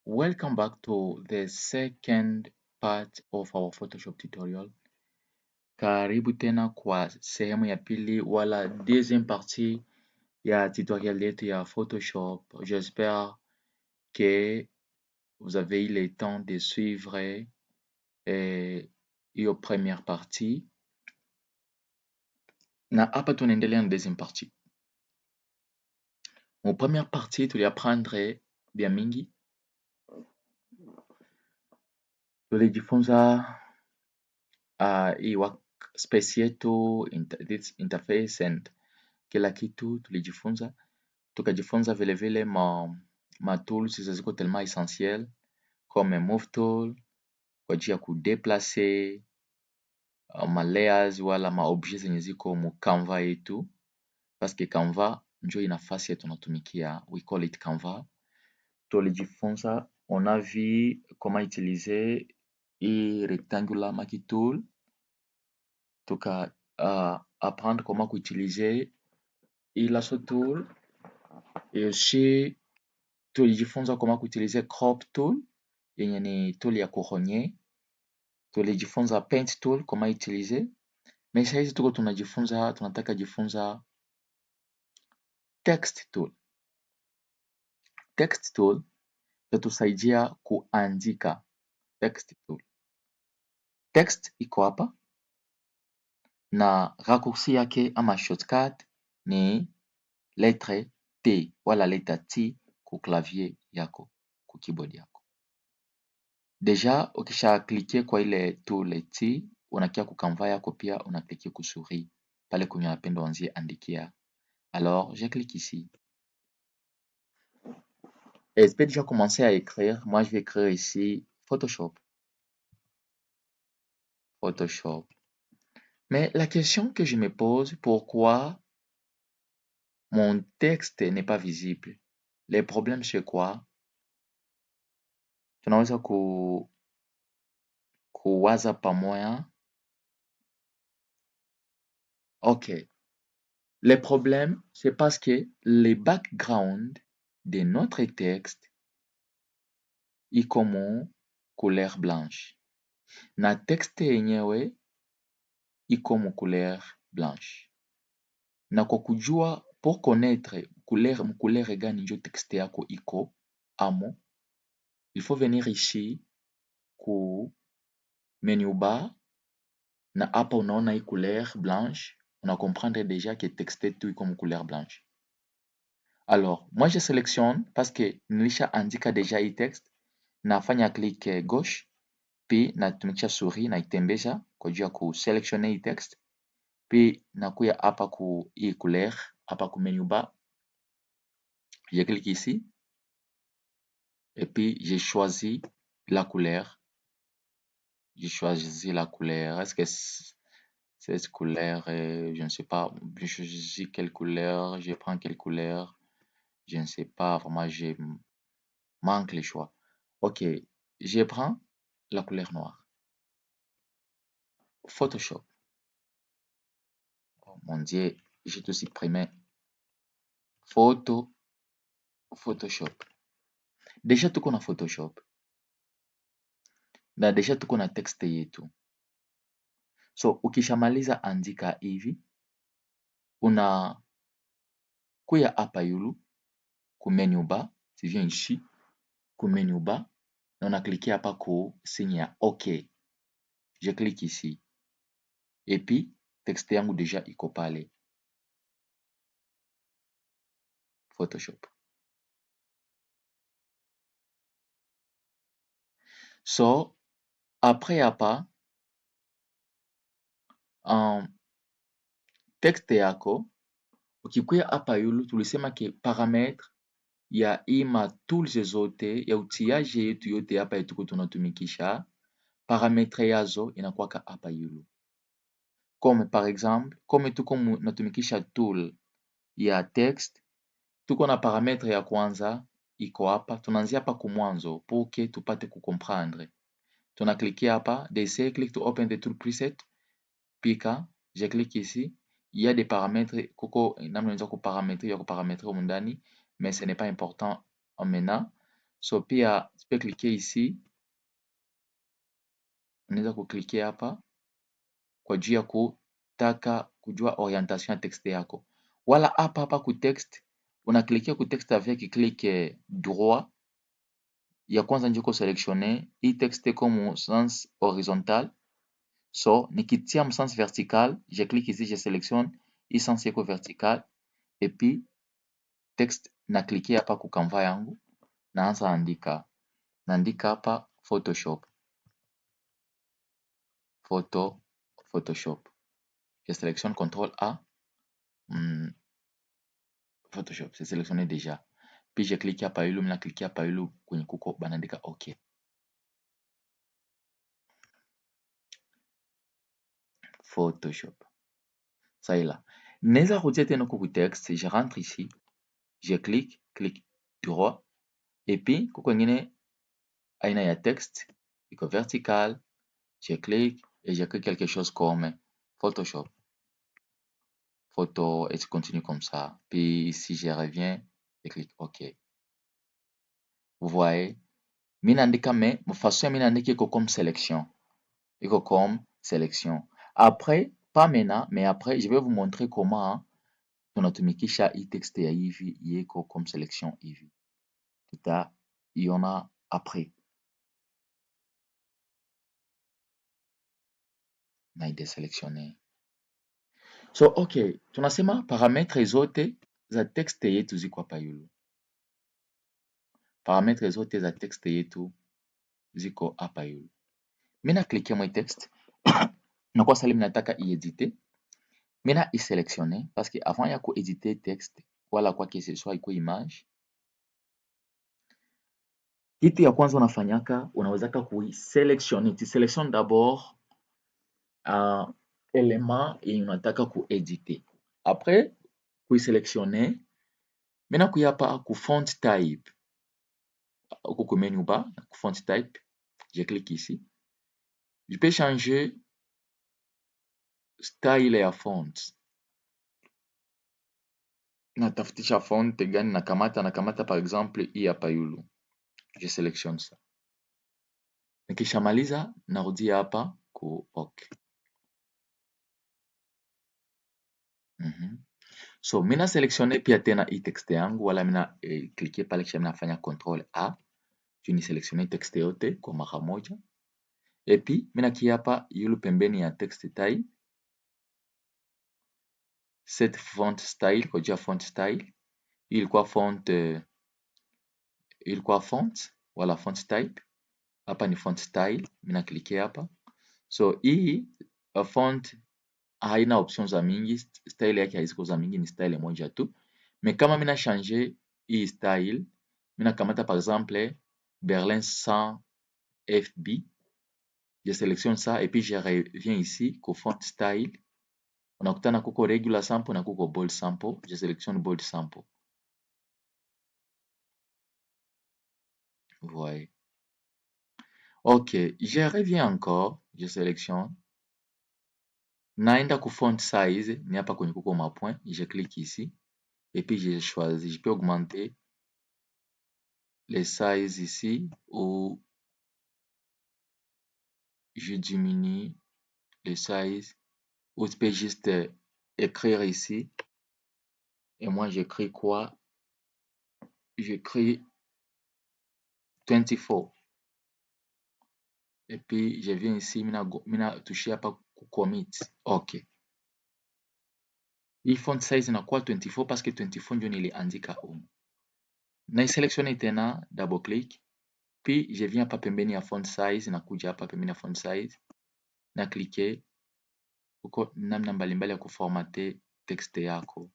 Welcome back to the second part of our Photoshop tutorial. Karibu tena kwa sehemu ya pili wala deuxième partie ya tutorial yetu ya Photoshop. J'espère que vous avez eu le temps de suivre hiyo première partie. Na hapa tunaendelea na deuxième partie. Mu première partie tuliapprendre vya mingi. Tulijifunza hii workspace yetu, this interface and kila kitu tulijifunza. Tukajifunza vile vile ma tools ziko tellement essentiel comme move tool kwa ajili ya kudeplace ma layers wala ma objets zenye ziko mu Canva yetu, parce que Canva njo nafasi yetu tunatumikia, we call it Canva. Tulijifunza, on a vu comment utiliser hii rectangular marquee tool. Tuka apprendre comment utiliser hii lasso tool et aussi tulijifunza comment utiliser crop tool yenye ni tool ya kuronye. Tulijifunza paint tool comment utiliser, mais sasa hizi tuko tunataka jifunza text tool. Text tool itatusaidia kuandika text tool. Text iko hapa na raccourci yake ama shortcut ni lettre T wala letter T ku clavier yako, ku keyboard yako. Deja ukisha cliquer kwa ile tool T, unakia ku Canva yako pia una cliquer ku souris pale kwenye unapenda uanzie andikia. Alors, je clique ici. Et je peux déjà commencer à écrire. Moi, je vais écrire ici Photoshop. Photoshop. Mais la question que je me pose, pourquoi mon texte n'est pas visible? Le problème, c'est quoi? Tunaweza kuwaza pamoja. Ok. Le problème, c'est parce que le background de notre texte iko mu couleur blanche. Na texte yenyewe iko mu couleur blanche. Na kwa kujua, pour connaître couleur gani njo texte yako iko amo, il faut venir ici ku menu bar na hapa unaona hii couleur blanche, una comprendre déjà que texte yetu iko mu couleur blanche. Alors, moi je sélectionne parce que nilisha andika déjà hii texte, nafanya clic gauche, puis natumikisha souris naitembeza kwa ajili ya kuselectionner hii text, puis nakuya hapa ku hii couleur, hapa ku menu bar, je clique ici, et puis j'ai choisi la couleur. J'ai choisi la couleur. Est-ce que cette couleur, je ne sais pas, je choisis quelle couleur, je prends quelle couleur, je ne sais pas, vraiment, je manque les choix. Ok, je prends la couleur noire. Photoshop. Oh mon Dieu, j'ai tout supprimé. Photoshop. Déjà tuko na Photoshop. Na deja tuko na texte yetu. So, ukishamaliza andika hivi, una kuya hapa yulu, ku menu bar, tu viens ici, ku menu bar, na una cliquer hapa ku signe ya OK. Je clique ici. Et puis, texte yangu deja iko pale. Photoshop. So, après hapa, texte yako, ukikuya hapa yulu, tulisema ke parametre ya hii ma tools zote, ya utiaje yetu yote hapa yetuko tunatumikisha, parametre yazo inakuwaka hapa yulu. Comme par exemple, comme tuko natumikisha tool ya text, tuko na parametre ya kwanza iko hapa, tunaanzia hapa kumwanzo pour que tupate kucomprendre. Tunaklikia hapa, DC, click to open the tool preset, pika, je clique ici, il y a des paramètres, kuko namna unaweza kuparametre ya kuparametre humu ndani, mais ce n'est pas important maintenant. So pia tu peux cliquer ici, unaweza kuklikia hapa kwa juu ya kutaka kujua orientation ya text yako, wala hapa ku text unaklikia ku text avec clic droit ya kwanza njiko selectionner hii text iko mu sens horizontal. So nikitia mu sens vertical, je clique ici, je sélectionne hii sens iko vertical et puis text na cliquer hapa ku Canva yangu, naanza andika, naandika hapa Photoshop, Photoshop. Je sélectionne CTRL A, Photoshop, c'est sélectionné déjà. Puis je clique hapa yulu, mina clique hapa yulu kwenye kuko banaandika OK. Photoshop. Ça est là. Naweza kutia tena kuku text, je rentre ici, je clique droit, et puis kuko ingine aina ya text iko vertical, je clique et j'écris quelque chose comme Photoshop. Photo, et tu continues comme ça. Puis ici je reviens, je clique OK. Vous voyez, mimi naandika mais façon mimi naandika iko comme sélection. Iko comme sélection. Après, pas maintenant, mais après, je vais vous montrer comment tunatumikisha hii text ya hivi yeko comme sélection hivi. Tutaiona après. Na ideselectione. So, okay, tunasema parametre zote za text yetu ziko hapa yulu. Parametre zote za text yetu ziko hapa yulu. Mina cliquer mwe text. Na kwa sali minataka iedite. Mina iselectionner parce que avant ya kuediter text wala kwa que ce soit iko image, kitu ya kwanza unafanyaka unawezaka kuiselectionner. Tu sélectionnes d'abord element yenye unataka kuediter. Après kuiselectionner, mina kuya hapa ku font type. Huko ku menu bar, ku font type, je clique ici. Je peux changer style ya font. Natafutisha font gani nakamata par exemple hii hapa yulu. Je sélectionne ça. Nikishamaliza narudia hapa ku OK. So mina selectionne pia tena hii text yangu, wala mina cliquer pale kisha mina fanya CTRL A juu ni selectionne text yote kwa mara moja. Et puis mina kia hapa yulu pembeni ya text style, set font style kwa juu ya font style. Ilikuwa font wala font type. Hapa ni font style, mina cliquer hapa. So hii font haina option za mingi, style yake haiziko za mingi, ni style moja tu. Mais kama mina changer hii style, mina kamata par exemple Berlin 100 FB, je sélectionne ça et puis je reviens ici ku font style. Unakutana kuko regular sample na kuko bold sample, je sélectionne bold sample. Vous voyez. OK, je reviens encore, je sélectionne. Naenda ku font size, ni hapa kwenye kuko ma point, je clique ici et puis je choisis, je peux augmenter les sizes ici ou je diminue les sizes, ou tu peux juste écrire ici et moi j'écris quoi? J'écris 24 et puis je viens ici, mina toucher hapa ku commit. OK. Hii font size inakuwa 24 parce que 24 ndio niliandika humu. Naiselectionne tena, double click, puis je viens hapa pembeni ya font size, nakuja hapa pembeni ya font size, na cliquer huko namna mbalimbali ya kuformate text yako.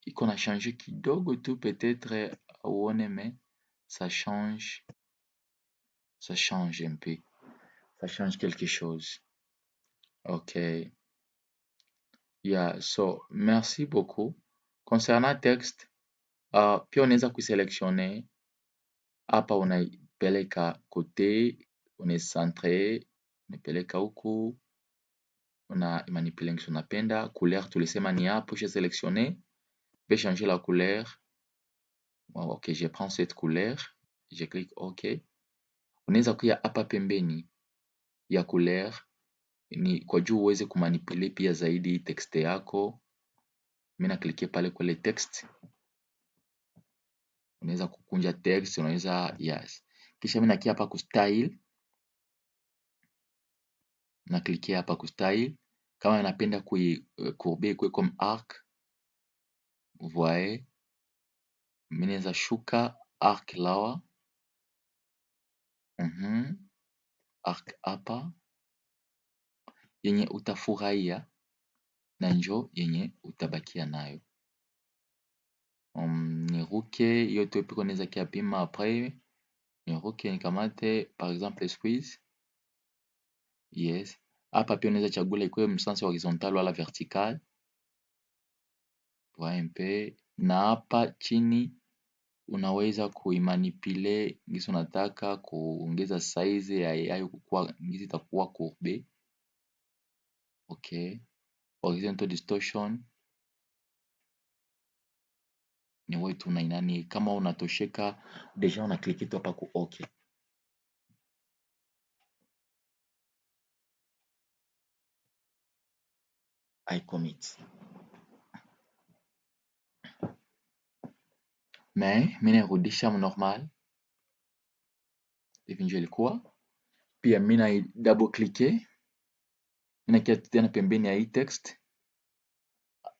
Iko na changer kidogo tu peut-être uone, mais ça change un peu. Ça change quelque chose. OK. Yeah, so merci beaucoup. Concernant texte, pia unaweza kuselectionner hapa, unaipeleka kote, unaicentre, unaipeleka huku, una manipule ngisi unapenda. Couleur tulisema ni hapo, je sélectionner, je vais changer la couleur Ok, je prends cette couleur, je clique OK. Unaweza kuja hapa pembeni ya couleur ni kwa juu uweze kumanipule pia zaidi text yako. Mimi naklikia pale kwenye text, unaweza kukunja text, unaweza yes. Kisha mimi nakia hapa ku style, naklikia hapa ku style. Kama napenda courber kwa comme arc, voyez, mimi naweza shuka arc lawa, arc hapa yenye utafurahia na njo yenye utabakia nayo. Niruke yote piko naweza kiapima après, niruke nikamate par exemple squeeze. Yes. Hapa pia unaweza chagula ikuwe msansi horizontal wala vertical. MP. Na hapa chini unaweza kuimanipule ngisi unataka kuongeza size ya yayo kukua ngisi itakuwa courbe. Okay. Horizontal distortion ni wetu na inani kama unatosheka deja unakliki tu hapa ku OK. I commit. Mais mimi nairudisha normal hivi ndio ilikuwa. Pia mimi na double clicker, mimi nakia tena pembeni ya hii text.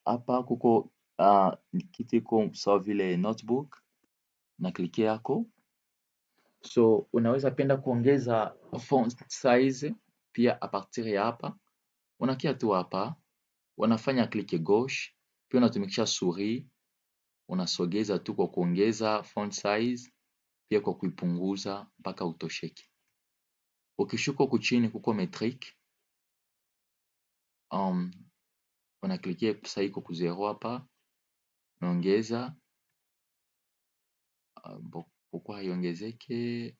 Hapa kuko kitu iko sawa vile notebook, na clicker yako. So unaweza penda kuongeza font size pia a partir ya hapa. Unakia tu hapa, unafanya click gauche, pia unatumikisha souris, unasogeza tu kwa kuongeza font size, pia kwa kuipunguza mpaka utosheke. Ukishuka huku chini kuko metric, unaklikia sasa iko ku 0 hapa, unaongeza. Pourquoi haiongezeke?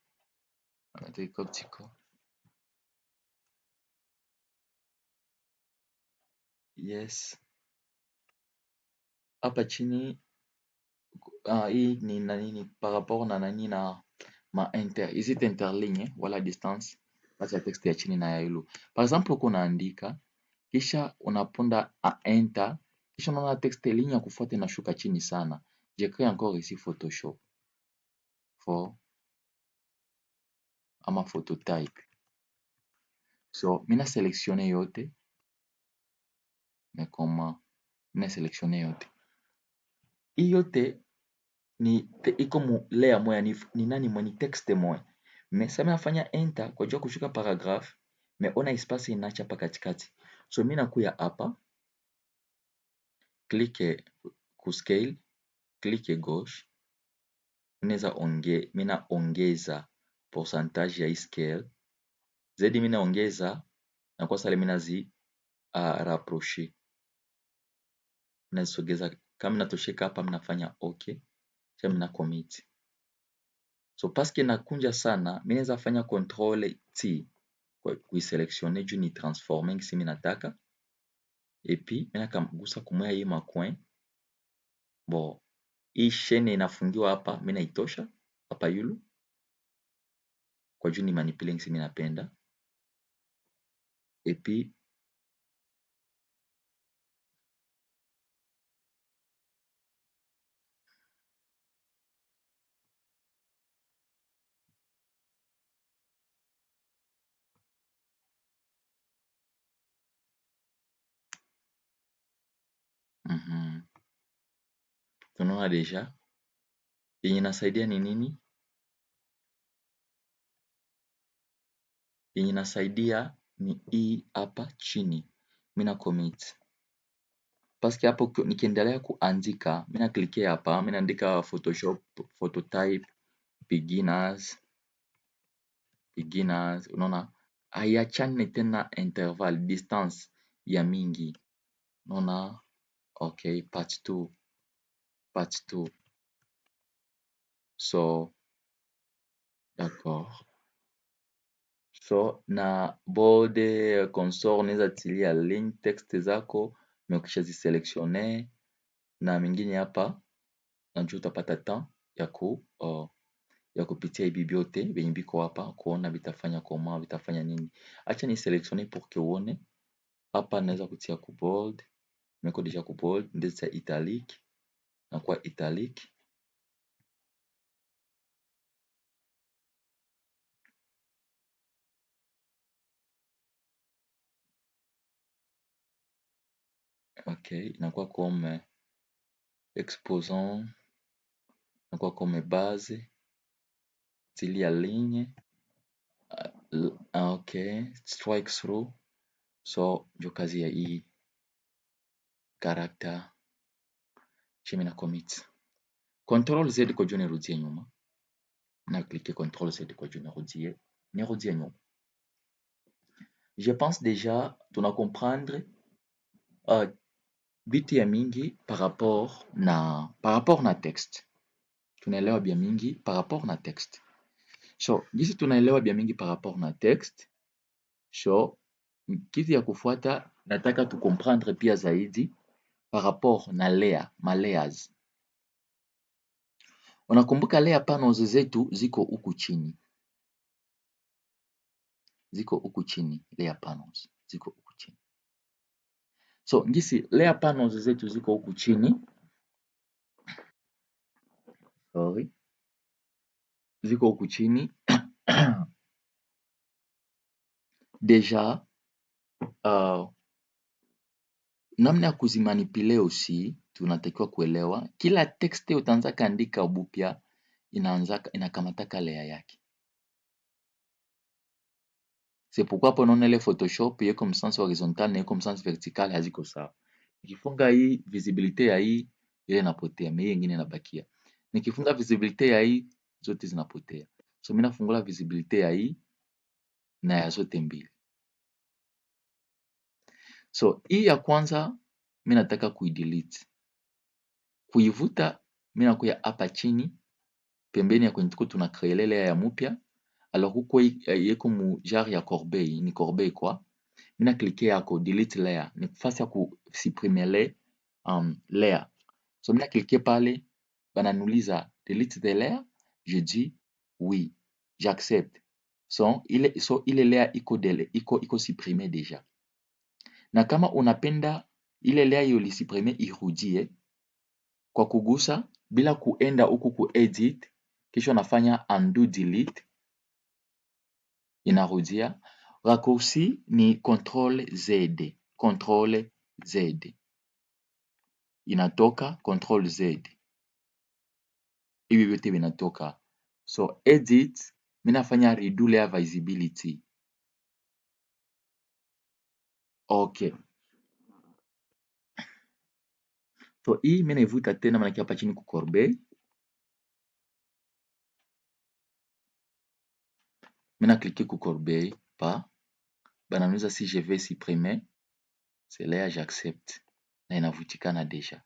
Yes. Hapa chini hii ni nani par rapport na nani na hizi interligne wala distance kati ya text ya chini na ya juu. Par exemple uko unaandika kisha unaponda enter, kisha unaona text ligne ya kufuata inashuka chini sana. J'écris encore ici Photoshop for ama phototype. So mimi na selectionner yote, na koma mimi na selectionner yote. Hii yote ni iko mu layer moya, ni nani mwenye text moya. Mais sasa nafanya enter kwa jua kushuka paragraph, mais ona espace inaacha hapa katikati. So mimi nakuya hapa, click ku scale, click gauche. Mimi naongeza pourcentage ya hii scale. Zaidi mimi naongeza na kwa sasa mimi nazi rapprocher. Nasogeza kama natosheka hapa, mnafanya okay. Kisha mna commit. So paske nakunja sana, mimi naweza fanya control T kwa kuiselectionner juu ni transformer ngisi mimi nataka. Et puis mimi nakagusa kumwea hii macoin. Bon, hii chaîne inafungiwa hapa, mimi naitosha hapa yulu kwa juu ni manipule ngisi mimi napenda. Et puis tunaona deja yenye inasaidia ni nini? Yenye inasaidia ni hii hapa chini. Mimi na commit. Paske hapo nikiendelea kuandika, mimi naklikia hapa, mimi naandika Photoshop, phototype, beginners, unaona haiachani tena interval, distance ya mingi. Unaona okay, part 2. So d'accord. So na bode console unaweza tilia link text zako, mais ukishaziselectionner na mingine hapa najua utapata temps ya kupitia hivi vyote venye biko hapa kuona vitafanya koma vitafanya nini. Acha ni selectionner pour que uone hapa, naweza kutia ku bold, niko deja ku bold, ndeza italic na kwa italic. Okay, inakuwa comme exposant, inakuwa comme base stili ya ligne. Okay, strike through. So ndio kazi ya hii character chimi na commit. Control Z kwa juu nirudie nyuma, na cliquer Control Z kwa juu nirudie nyuma. Je pense déjà tuna comprendre vitu ya mingi par rapport na text. Tunaelewa bia mingi par rapport na text. So gisi tunaelewa bia mingi par rapport na text. So kitu ya kufuata nataka tu comprendre pia zaidi par rapport na layer, ma layers. Unakumbuka layer panels zetu ziko huku chini. Ziko huku chini, layer panels ziko huku chini. So ngisi layer panels zetu ziko huku chini. Sorry. Ziko huku chini. Deja namna ya kuzimanipule aussi tunatakiwa kuelewa kila texte utaanza kaandika bupya inakamataka layer yake. C'est pourquoi hapo unaona ile Photoshop yeko msens horizontal na yeko msens vertical haziko sawa. Nikifunga hii visibility ya hii ile inapotea, hii nyingine inabakia. Nikifunga visibility ya hii zote zinapotea. So mimi nafungula visibility ya hii na ya zote mbili. So hii ya kwanza mimi nataka kuidelete. Kuivuta mimi nakuya hapa chini pembeni ya kwenye tuko tuna créer layer ya mpya. Alors huko yeko mu genre ya corbeille, ni corbeille kwa. Mimi na cliquer yako delete layer, ni fasi ya kusupprimer layer. So mimi na cliquer pale, bananiuliza delete the layer, je dis oui, j'accepte. So ile layer iko supprimer deja. Na kama unapenda ile layer hiyo ulisupprimer irudie kwa kugusa bila kuenda huku ku edit, kisha unafanya undo delete, inarudia. Raccourci ni Ctrl Z, Ctrl Z. Inatoka Ctrl Z. Hivi vyote vinatoka. So edit, mimi nafanya redo layer visibility. Okay. So hii mimi naivuta tena maana hapa chini ku corbeille. Mimi na cliquer ku corbeille pa. Bananiuliza si je vais supprimer. C'est layer, j'accepte. Na inavutikana deja.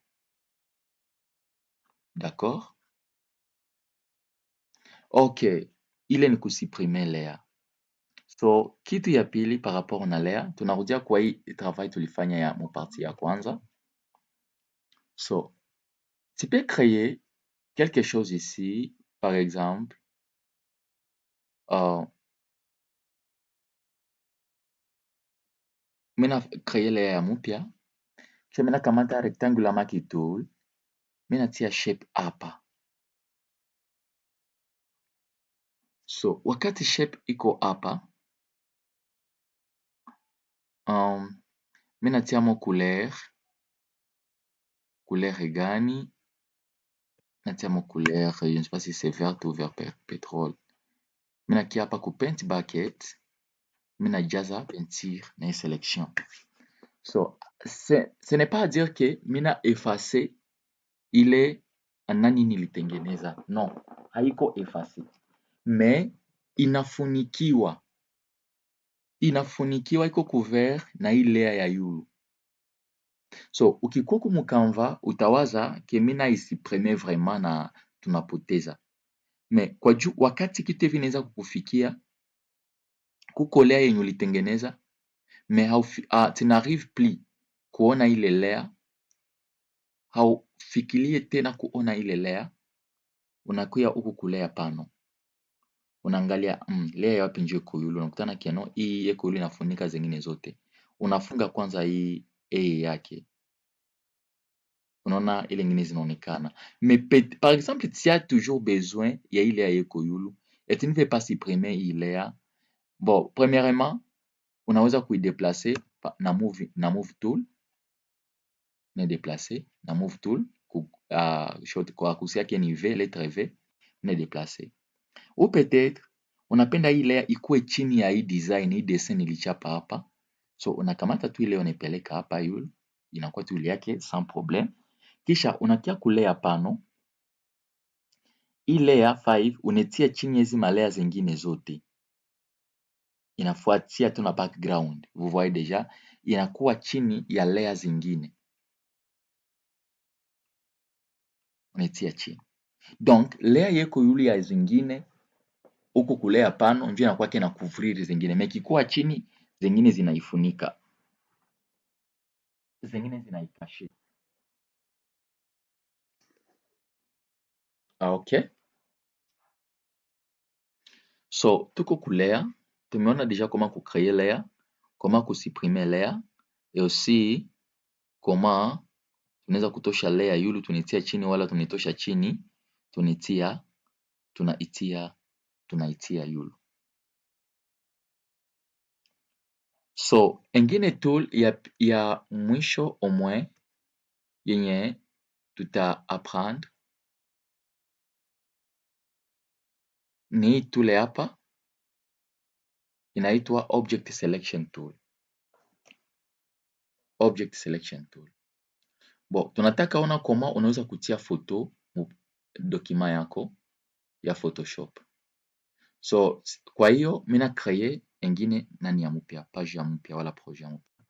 D'accord? Okay. Ile ni kusupprimer layer. So kitu ya pili par rapport na layer, tunarudia kwa hii travail tulifanya ya partie ya kwanza. So tu peux créer quelque chose ici, par exemple, mimi na créer layer ya mpya, kisha mimi nakamata rectangular marquee tool, mimi natia shape hapa. So wakati shape iko hapa, mimi natia mo couleur gani, natia mo couleur, je ne sais pas si c'est vert ou vert pétrole. Mimi nakia hapa ku paint bucket, mimi najaza peinture na selection. So ce n'est pas à dire que mimi na effacer ile nani nilitengeneza. No, haiko effacer. Mais inafunikiwa iko couvert na hii layer ya yulu. So ukikuwa ku Canva utawaza ke mimi na isupprimer vraiment na tunapoteza. Mais kwa juu wakati kitu hivi inaweza kukufikia kuko layer yenye ulitengeneza mais tu n'arrives plus kuona ile layer, haufikirie tena kuona ile layer. unakuya huku ku layer pano, unaangalia layer yapi njo iko yulu, unakutana keno hii iko yulu inafunika zingine zote. Unafunga kwanza hii A yake, unaona ile ngine zinaonekana. Mais par exemple tu as toujours besoin ya ile layer iko yulu et tu ne veux pas supprimer hii layer. Bon, premièrement unaweza kuideplacer na move tool, na déplacer na move tool kwa kusi yake ni V, lettre V, na déplacer. Ou peut-être unapenda hii layer ikuwe chini ya hii design, hii dessin nilichapa hapa. So unakamata tu ile unaipeleka hapa yule, inakuwa tu ile yake sans problème. Kisha unakia ku layer pano, hii layer 5 unetia chini hizi ma layer zingine zote, inafuatia tu na background. Vous voyez déjà inakuwa chini ya layer zingine, unetia chini. Donc layer yeko yule ya zingine huku ku layer pano ndio inakuwa kena couvrir zingine, mekikuwa chini zingine zinaifunika, zingine zinaikashe. Okay, so tuko ku layer, tumeona déjà comment ku créer layer, comment ku supprimer layer et aussi comment tunaweza kutosha layer yulu tunitia chini wala tunitosha chini tunaitia yulu. So engine tool ya mwisho au moins yenye tuta apprendre ni tool hapa inaitwa object selection tool. Object selection tool. Bon, tunataka ona koma unaweza kutia photo mu document yako ya Photoshop. So kwa hiyo mina créer engine nani ya mpya, page ya mpya wala projet ya mpya.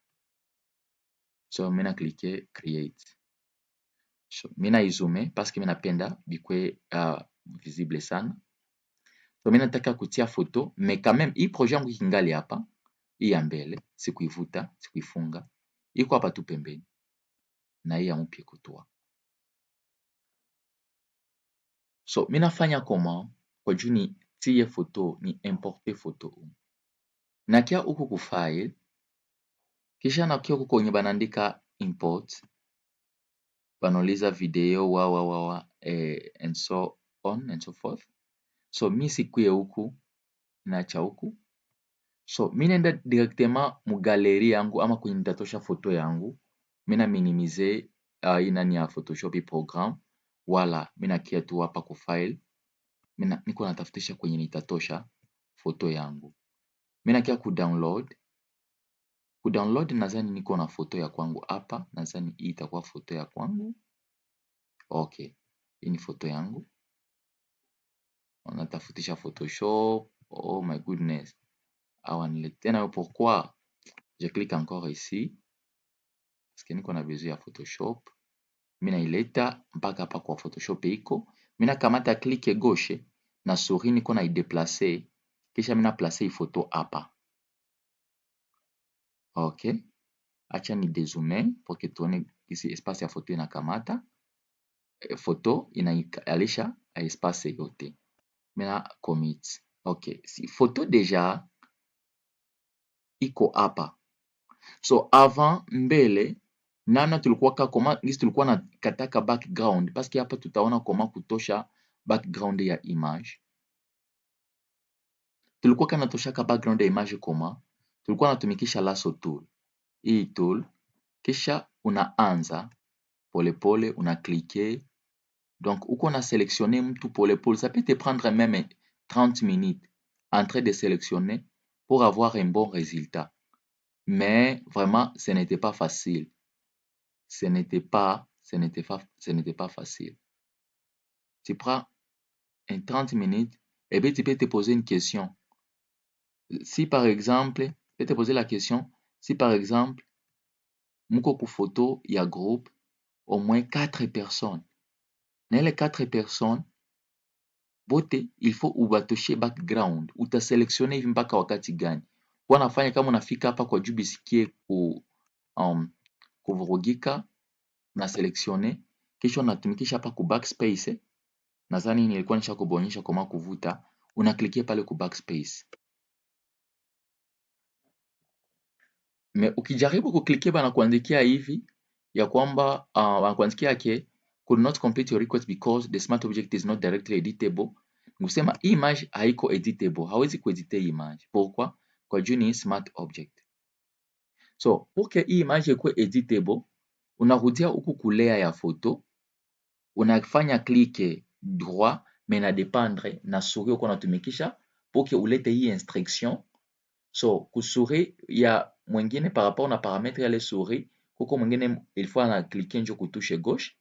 So mina cliquer create. So mina izume parce que mina penda bikwe visible sana. So mina nataka kutia photo, mais quand même hii projet yangu kingali hapa, hii ya mbele, sikuivuta, sikuifunga. Iko hapa tu pembeni. Na hii ya mpya iko tu hapa. So mina fanya comment kwa juu ni tie photo, ni importer photo. Nakia huku ku file, kisha nakia huku kwenye banaandika import, banauliza video and so on and so forth. So mi sikuye huku, naacha huku. So mi naenda directement mu galerie yangu ama kwenye nitatosha photo yangu. Mina minimize hii nani ya Photoshop hii program, wala mina kia tu hapa ku file. Niko natafutisha kwenye nitatosha photo yangu. Mina kia ku download. Ku download nadhani niko na photo ya kwangu hapa, nadhani hii itakuwa photo ya kwangu. Okay, hii ni photo yangu. Natafutisha Photoshop. Oh my goodness. Awaniletea nayo pourquoi? Je clique encore ici. Parce que niko na besoin ya Photoshop. Mina ileta mpaka hapa kwa Photoshop iko. Mina kamata clique gauche na souris niko na ideplacer. Kisha mina placer hii photo hapa. Okay. Acha ni dézoomer pour que tuone kisi espace ya photo inakamata. Photo inaikalisha espace yote. Mina commit. Okay. Si photo deja iko hapa. So avant mbele nana tulikuwa koma ngisi tulikuwa na kataka background parce que hapa tutaona koma kutosha background ya image. Tulikuwa kana toshaka background ya image koma tulikuwa natumikisha lasso tool. Hii tool kisha unaanza polepole una cliquer. Donc uko na sélectionner mtu polepole, ça peut te prendre même 30 minutes en train de sélectionner pour avoir un bon résultat. Mais vraiment ce n'était pas facile. Ce n'était pas facile. Tu prends un 30 minutes et puis tu peux te poser une question. Si par exemple, tu peux te poser la question, si par exemple, muko ku photo ya groupe au moins 4 personnes. Na les 4 personnes, bote il faut ubatoshe background, utaselectione hivi mpaka wakati gani. Kwa nafanya kama unafika hapa kwa juu bisikie kuvurugika, na selectionner kisha unatumikisha hapa ku backspace Nadhani nilikuwa nishakuonyesha kama kuvuta, unaklikia pale ku backspace. Ukijaribu kuklikia banakuandikia hivi ya kwamba banakuandikia ke could not complete your request because the smart object is not directly editable. Nikusema image haiko editable, hawezi kuedite image. Pourquoi? Kwa juu ni smart object. So pour que hii image ikuwe editable, unarudia huku ku layer ya photo, unafanya clique droit, mais na dépendre na souris uko unatumikisha pour que ulete hii instruction. So kusouris ya mwingine par rapport na paramètre ya le souris, kuko mwingine il faut ana cliquer njo ku touche gauche,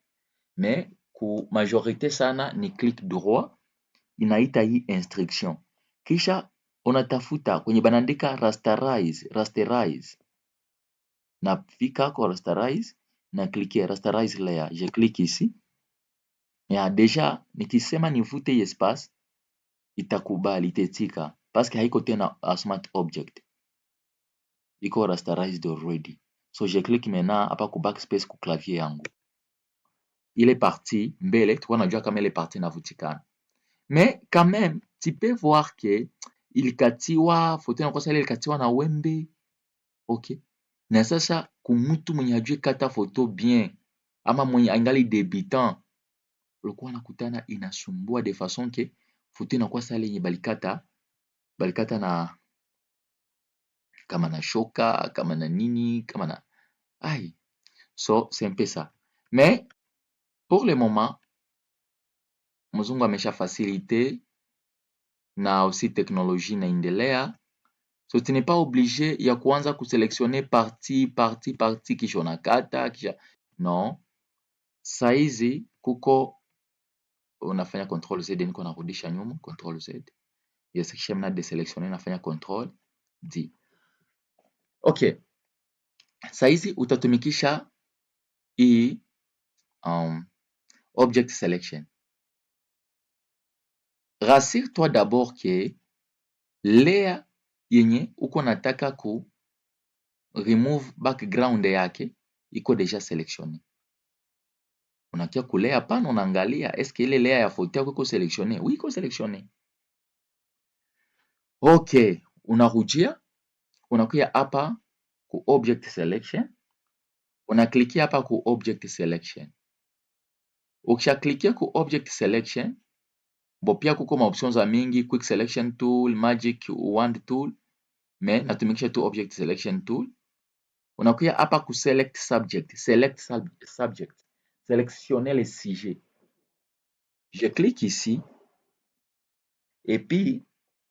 mais ku majorité sana ni clic droit, inaita hii instruction. Kisha unatafuta kwenye banaandika rasterize. Nafika kwa rasterize, na cliquer rasterize layer, je clique ici. Ya deja nikisema nivute hii espace itakubali, itetika parce que haiko tena a smart object, iko rasterized already. So je clique maintenant hapa ku backspace ku clavier yangu, ile partie mbele tuko najua kama ile partie inavutikana, mais quand même tu peux voir que ilikatiwa photo inakosa ile ilikatiwa na wembe. Okay, na sasa kumutu mwenye hajui kata photo bien ama mwenye angali débutant, ulikuwa nakutana inasumbua de façon que photo inakuwa sale yenye balikata na kama na shoka kama na nini kama na ai. So c'est un peu ça, mais pour le moment mzungu amesha facilité na aussi teknolojia inaendelea, so tu n'es pas obligé ya kuanza kuselektione parti kisha unakata kisha non. Saizi kuko unafanya control Z, niko narudisha nyuma control Z. Yes, kisha mna deselectione nafanya control D. Okay, saizi utatumikisha hii object selection. Rassure-toi d'abord que layer yenye uko nataka ku remove background yake iko deja selectionné. Unakia ku layer pana, unaangalia est-ce que ile layer ya photo yako iko selectionné? Oui, iko selectionné. Okay, unarudia unakuya hapa ku object selection, unaklikia hapa ku object selection. Ukisha klikia ku object selection, bo pia kuko maoption za mingi, quick selection tool, magic wand tool, mais natumikisha tu object selection tool. Unakuya hapa ku select subject, sélectionner le sujet. Je clique ici et puis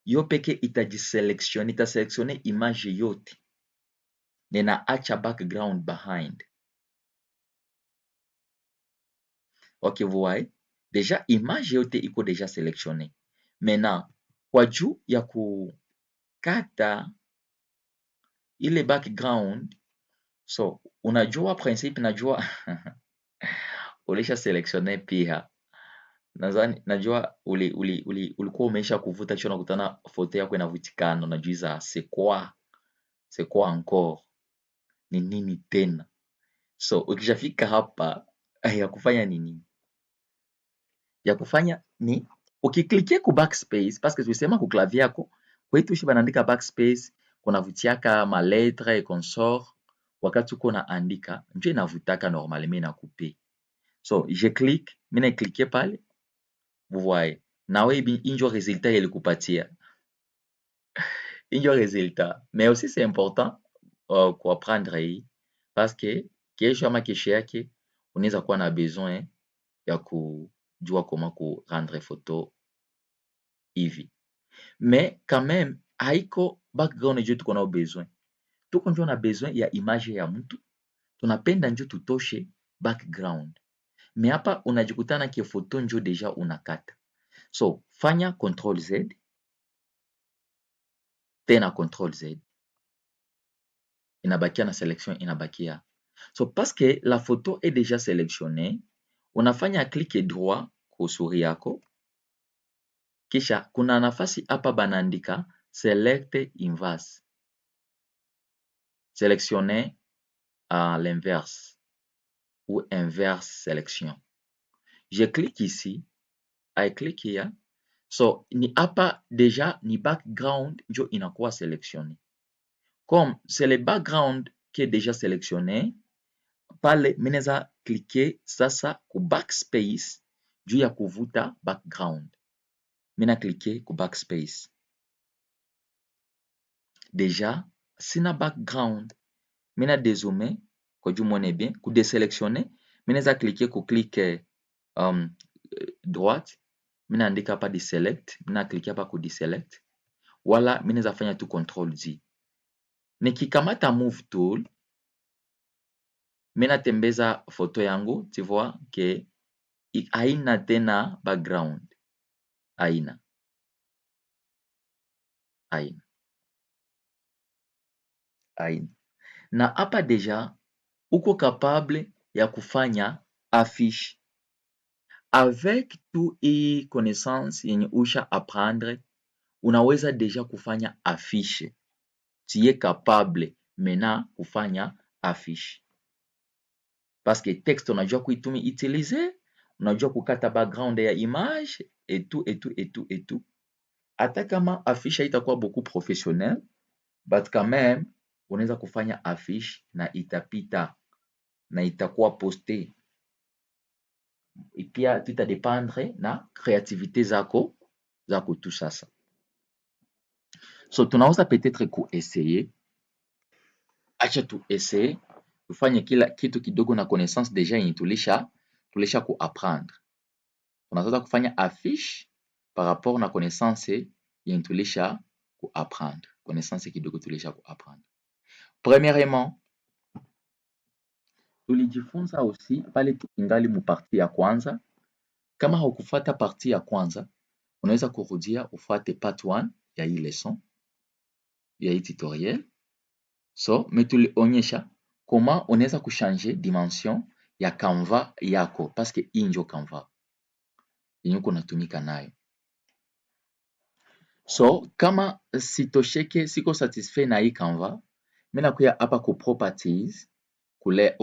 yo peke itaselectionner image yote nena acha background behind. Ok, vous voyez deja image yote iko deja selectionné. Maintenant kwa juu ya kukata ile background, so unajua principe, najua ulisha selectionné pia, nadhani najua ulikuwa umeisha kuvuta kisha unakutana photo yako inavutikana, unajiuliza c'est quoi encore, ni nini tena? So ukishafika hapa ya kufanya nini? Ya kufanya ni ukiklikia ku backspace, parce que tulisema ku clavier yako kwetu shi banaandika backspace, kunavutiaka ma lettre et consort, wakati uko naandika ndio inavutaka normalement na couper. So je clique, mimi na cliquer pale, vous voyez na wewe injo resultat ilikupatia injo resultat. Mais aussi c'est important kuapprendre hii parce que kesho ama kesho yake unaweza kuwa na besoin ya kujua comment ku rendre photo hivi. Mais quand même haiko background njo tuko nao besoin, tuko njo na besoin ya image ya mtu, tunapenda njo tutoshe background. Mais hapa unajikutana ke photo njo deja unakata, so fanya control Z tena control Z, inabakia na selection inabakia. So parce que la photo est déjà sélectionnée, unafanya clic droit ku souris yako, kisha kuna nafasi hapa banaandika select inverse, sélectionner à l'inverse ou inverse sélection. Je clique ici I click here. So ni hapa deja ni background njo inakuwa sélectionné. Comme c'est le background qui est déjà sélectionné, pale mimi naweza cliquer sasa ku backspace juu ya kuvuta background. Mimi na cliquer ku backspace. Deja sina background. Mimi na dézoomer kwa juu muone bien, ku desélectionner, mimi naweza cliquer ku click droite. Mimi naandika hapa deselect, mimi na cliquer hapa ku deselect. Wala mimi naweza fanya tu control Z. Nikikamata move tool, mimi natembeza photo yangu, tu vois que haina tena background. Haina. Na hapa deja uko capable ya kufanya affiche. Avec tu hii connaissance yenye usha apprendre, unaweza deja kufanya affiche. Tu es capable maintenant kufanya affiche. Parce que texte unajua kuitumia utiliser, unajua kukata background ya image et tout. Hata kama affiche haitakuwa beaucoup professionnel, but quand même unaweza kufanya affiche na itapita na itakuwa poste. Pia tutadependre na creativité zako tu sasa. So tunaweza peut-être kuessayer. Acha tuessaye tufanye kila kitu kidogo na connaissance deja yenye tulisha kuapprendre. Tunaweza kufanya affiche par rapport na connaissance yenye tulisha kuapprendre. Connaissance kidogo tulisha kuapprendre. Premièrement, tulijifunza aussi pale tukingali mu partie ya kwanza. Kama haukufuata partie ya kwanza, unaweza kurudia ufuate part 1 ya hii lesson, ya hii tutoriel. So, tulionyesha comment unaweza kuchanger dimension ya Canva yako, parce que hii ndio Canva yenye uko unatumika nayo. So, kama sitosheke, siko satisfait na hii Canva, mimi nakuya hapa ku properties, kule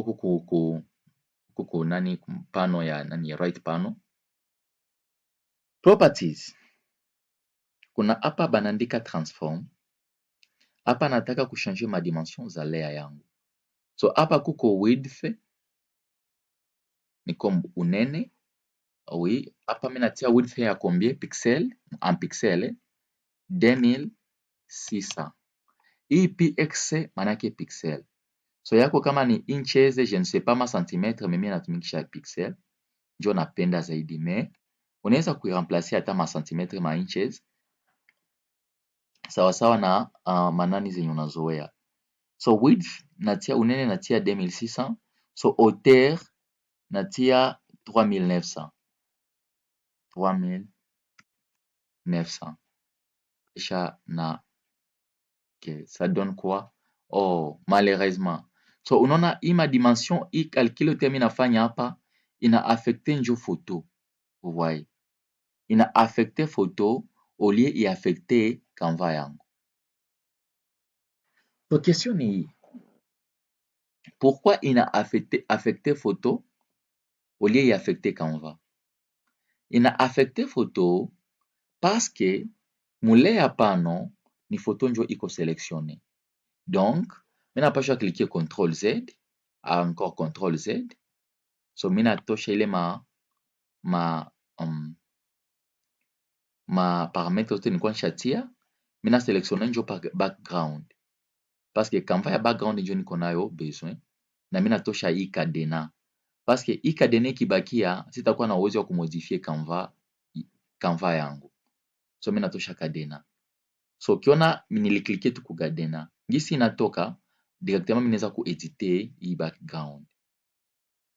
huku nani pano ya nani right pano. Properties. Kuna hapa banaandika transform. Hapa nataka kuchanger ma dimension za layer yangu. So hapa kuko width ni comme unene. Oui, hapa mimi natia width ya combien pixel en pixel 2600. Hii px manake pixel. So yako kama ni inches, je ne sais pas ma centimètre, mimi natumikisha pixel. Ndio napenda zaidi, mais unaweza kuiremplacer hata ma centimètre ma inches sawa sawa na manani zenye unazoea. So width natia unene natia 2600. So hauteur natia 3900. 3900. Kisha na okay, ça donne quoi? Oh, malheureusement. So unaona hii ma dimension hii calcul yote mimi nafanya hapa ina affecte njo photo. Vous voyez? Ina affecte photo au lieu i affecte Canva yangu. So question ni hii. Pourquoi ina affecte photo au lieu i affecte Canva? Ina affecte photo parce que mule ya pano ni photo njo iko sélectionné. Donc, mimi napasha cliquer CTRL Z, encore CTRL Z. So mimi natosha ile ma paramètre yote nilikuwa nishatia. Mimi na sélectionner njo background. Parce que Canva ya background njo niko nayo besoin. Na mimi natosha hii cadena. Parce que hii cadena ikibakia sitakuwa na uwezo wa kumodifie Canva yangu. So mimi natosha cadena. So ukiona niliklikie tu ku cadena, ngisi inatoka directement mimi naweza kuedite hii background.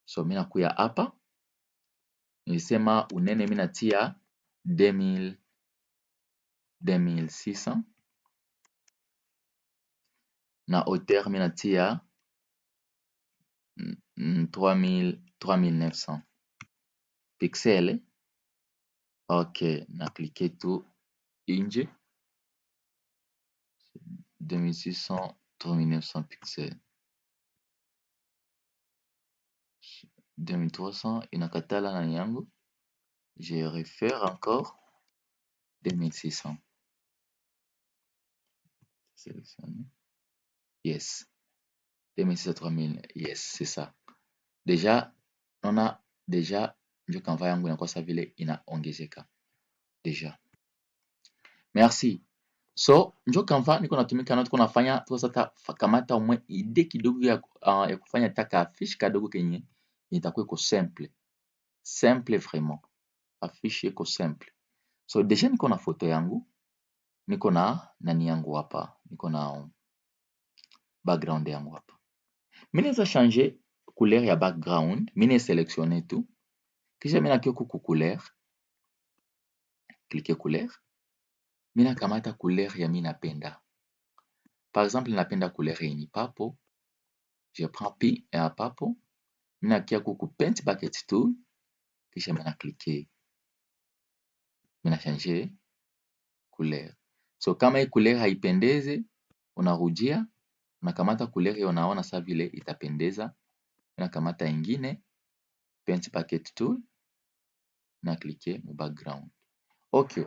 So mimi nakuya hapa, nilisema unene mimi natia 2600 na hauteur mimi natia 3900 pixel. Ok, na cliquer tu inje 2600 3900 pixels. 2300 inakatala na yangu. Je réfère encore 2600. Sélectionner. Yes. 2600, 3000. Yes, c'est ça. Deja naona deja njo Canva yangu inakuwa sa vile inaongezeka deja. Merci. So njo Canva niko natumika na tuko nafanya tuko sasa kamata umwe ide kidogo ya kufanya taka affiche kadogo kenye itakuwa iko simple vraiment. Affiche iko simple. So deja niko na foto yangu, niko na nani yangu hapa, niko na background yangu hapa. Mimi naweza changer couleur ya background, mimi sélectionner tu. Kisha mimi nakia kuku couleur, cliquer couleur. Mimi nakamata couleur ya mimi napenda. Par exemple, napenda couleur yenye papo. Je prends pi ya papo. Mimi nakia kuku paint bucket tool. Kisha mimi na cliquer. Mimi na changer couleur. So kama hii couleur haipendeze, unarudia, unakamata couleur hiyo unaona sa vile itapendeza. Nakamata ingine, paint bucket tool, na cliquer mu background. Okay,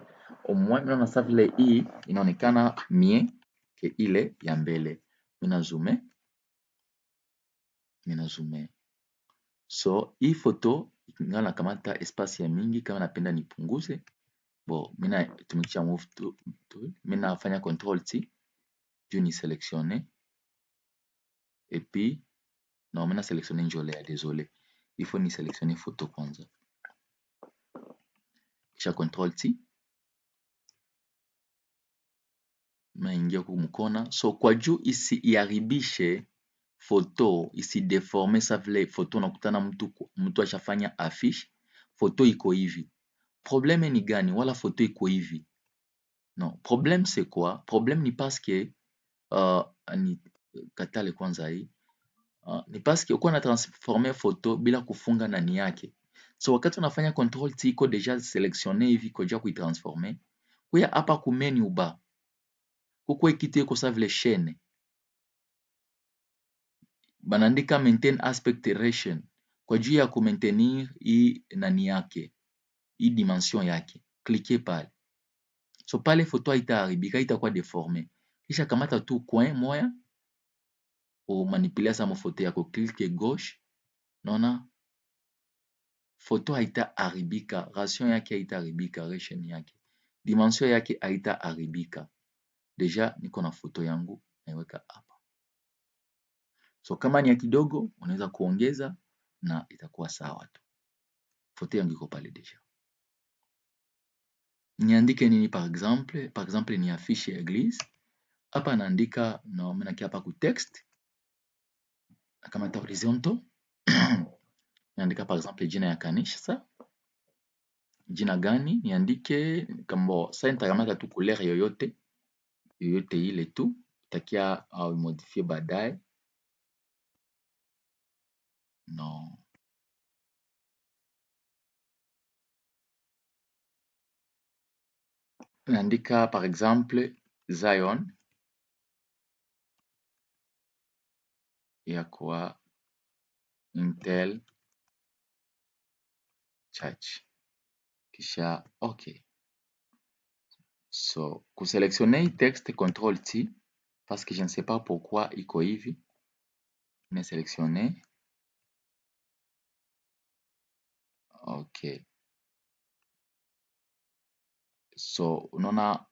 au moins naona sa vile hii inaonekana mie ke ile ya mbele. Mina zoome. So hii photo ingawa nakamata espace ya mingi, kama napenda nipunguze, bon, mina tumikisha move tool, mina nafanya control T juu ni sélectionner, et puis non, mina sélectionner njolea, désolé, il faut ni sélectionner photo kwanza, kisha control T, naingia huku mkona. So kwa juu isiharibishe photo, isideforme sa vile photo unakutana mtu ashafanya affiche, photo iko hivi. Problème ni gani? Wala photo iko hivi. Non, problème c'est quoi? Problème ni parce que ni katale kwanza hii. Ni parce que uko na transformer photo bila kufunga ndani yake. So wakati unafanya control T iko deja sélectionné hivi koja kuitransformer. Kuya hapa ku menu bar. Kuko kitu iko sa vile chaîne. Banaandika maintain aspect ratio kwa juu ya kumaintenir hii nani yake, hii dimension yake. Cliquez pale. So pale photo haitaharibika, itakuwa deforme. Kisha kamata tu coin moya umanipulia sa photo yako, clique gauche. Naona photo haitaharibika, ratio yake haitaharibika, ratio yake, dimension yake haitaharibika. Deja niko na photo yangu naiweka hapa. So kama ni ya kidogo unaweza kuongeza na itakuwa sawa tu. Photo yangu iko pale deja. Niandike nini par exemple ni affiche ya église. Hapa naandika na nakia hapa ku text. Nakamata horizontal. Niandika par exemple jina ya kanisa. Jina gani? Niandike kambo. Sasa nitakamata tu couleur yoyote ile tu. Takia au modifier baadaye. No. Naandika par exemple Zion ya kwa Intel Church. Kisha okay. So kuselectionner texte contrôle T parce que je ne sais pas pourquoi iko hivi. Mais sélectionner. Okay. So unaona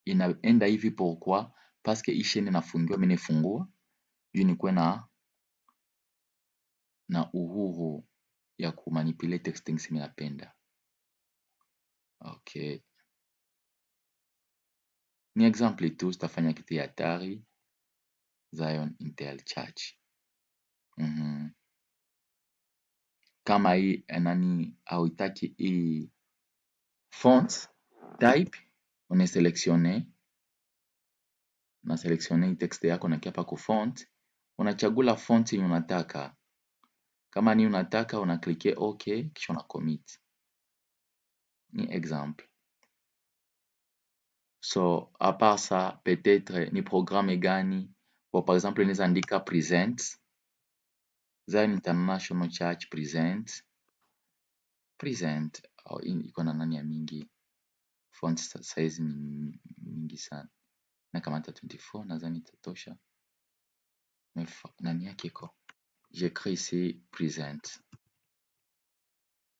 inaenda hivi pourquoi? Parce que hii chaîne inafungiwa, mimi nifungua juu nikuwe na uhuru ya kumanipulate texting si mimi napenda. Okay. Ni example tu, sitafanya kitu ya hatari. Zion Intel Church. Kama hii nani hauitaki hii font type, unaselectionner na selectionner hii text yako na hapa ku font, unachagula font yenye unataka. Kama ni unataka una cliquer OK kisha una commit. Ni example. So à part ça, peut-être ni programme gani? Kwa par exemple unaweza andika present. Zion International Church present. iko na nani ya mingi, font size ni mingi sana, na kamata 24 nadhani itatosha. Nani yake iko, j'écris ici present.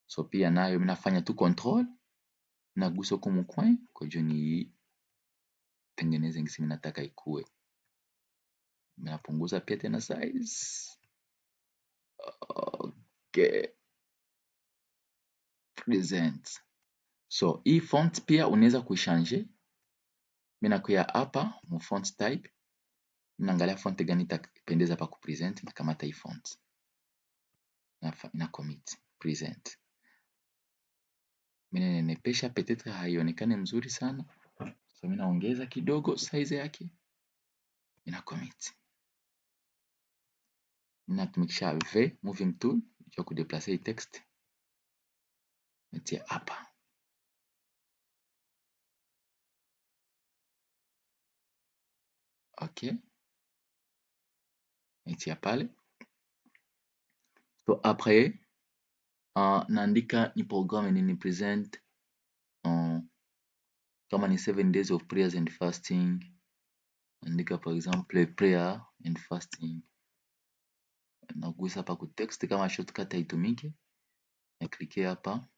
So pia nayo minafanya tu control, nagusa huko mcoin kwa juu ni tengeneze ngisi minataka ikue. Minapunguza pia tena size. Okay. Present. So hii font pia unaweza kuichange. Minakuya hapa mu font type, naangalia font gani itapendeza hapa ku present, na kamata hii font na commit present. Mina nenepesha, peut-être haionekane mzuri sana, so mina ongeza kidogo size yake, mina commit. Mina tumikisha V moving tool ya kudeplace hii text, natia hapa. Okay, natia pale. So après naandika ni programme nini present, kama ni 7 days of prayers and fasting, naandika par exemple prayer and fasting, nagusa hapa ku text kama shortcut haitumiki, na click hapa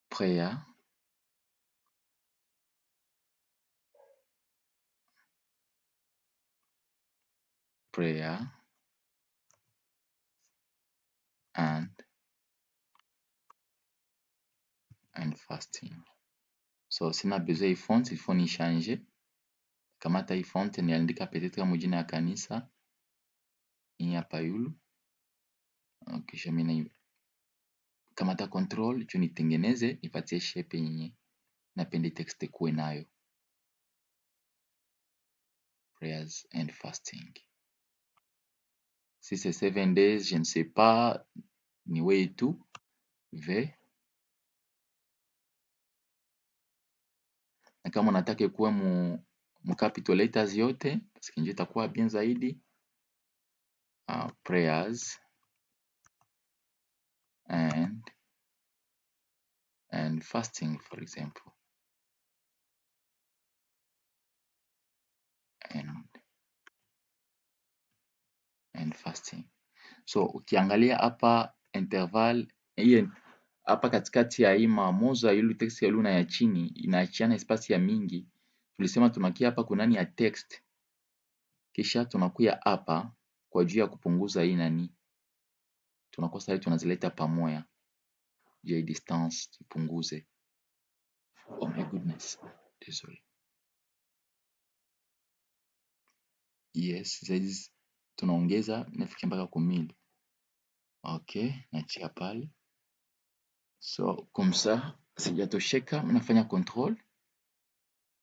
prayer and fasting. So sina besoin hii font, il faut ni changer. Kamata hii font niandika peut-être kama jina ya kanisa hii hapa yulu. Kisha mimi kamata control juu nitengeneze, nipatie shape yenye napenda text kuwe nayo. Prayers and fasting. Si c'est 7 days, je ne sais pas, ni way tu V. Na kama unataka kuwa mu capital letters yote, parce que ndio itakuwa bien zaidi. Prayers and fasting, for example. And fasting. So ukiangalia hapa interval hii hapa katikati ya hii maamuzo ya ile text ya luna ya chini inaachiana espasi ya mingi. Tulisema tunakia hapa kunani ya text, kisha tunakuya hapa kwa juu ya kupunguza hii nani, tunakosa hii tunazileta pamoja ya distance tupunguze. Oh my goodness, sorry. Yes, zaidi tunaongeza nafikia mpaka 1000. Okay, nachia pale. So comme ça sijatosheka, nafanya control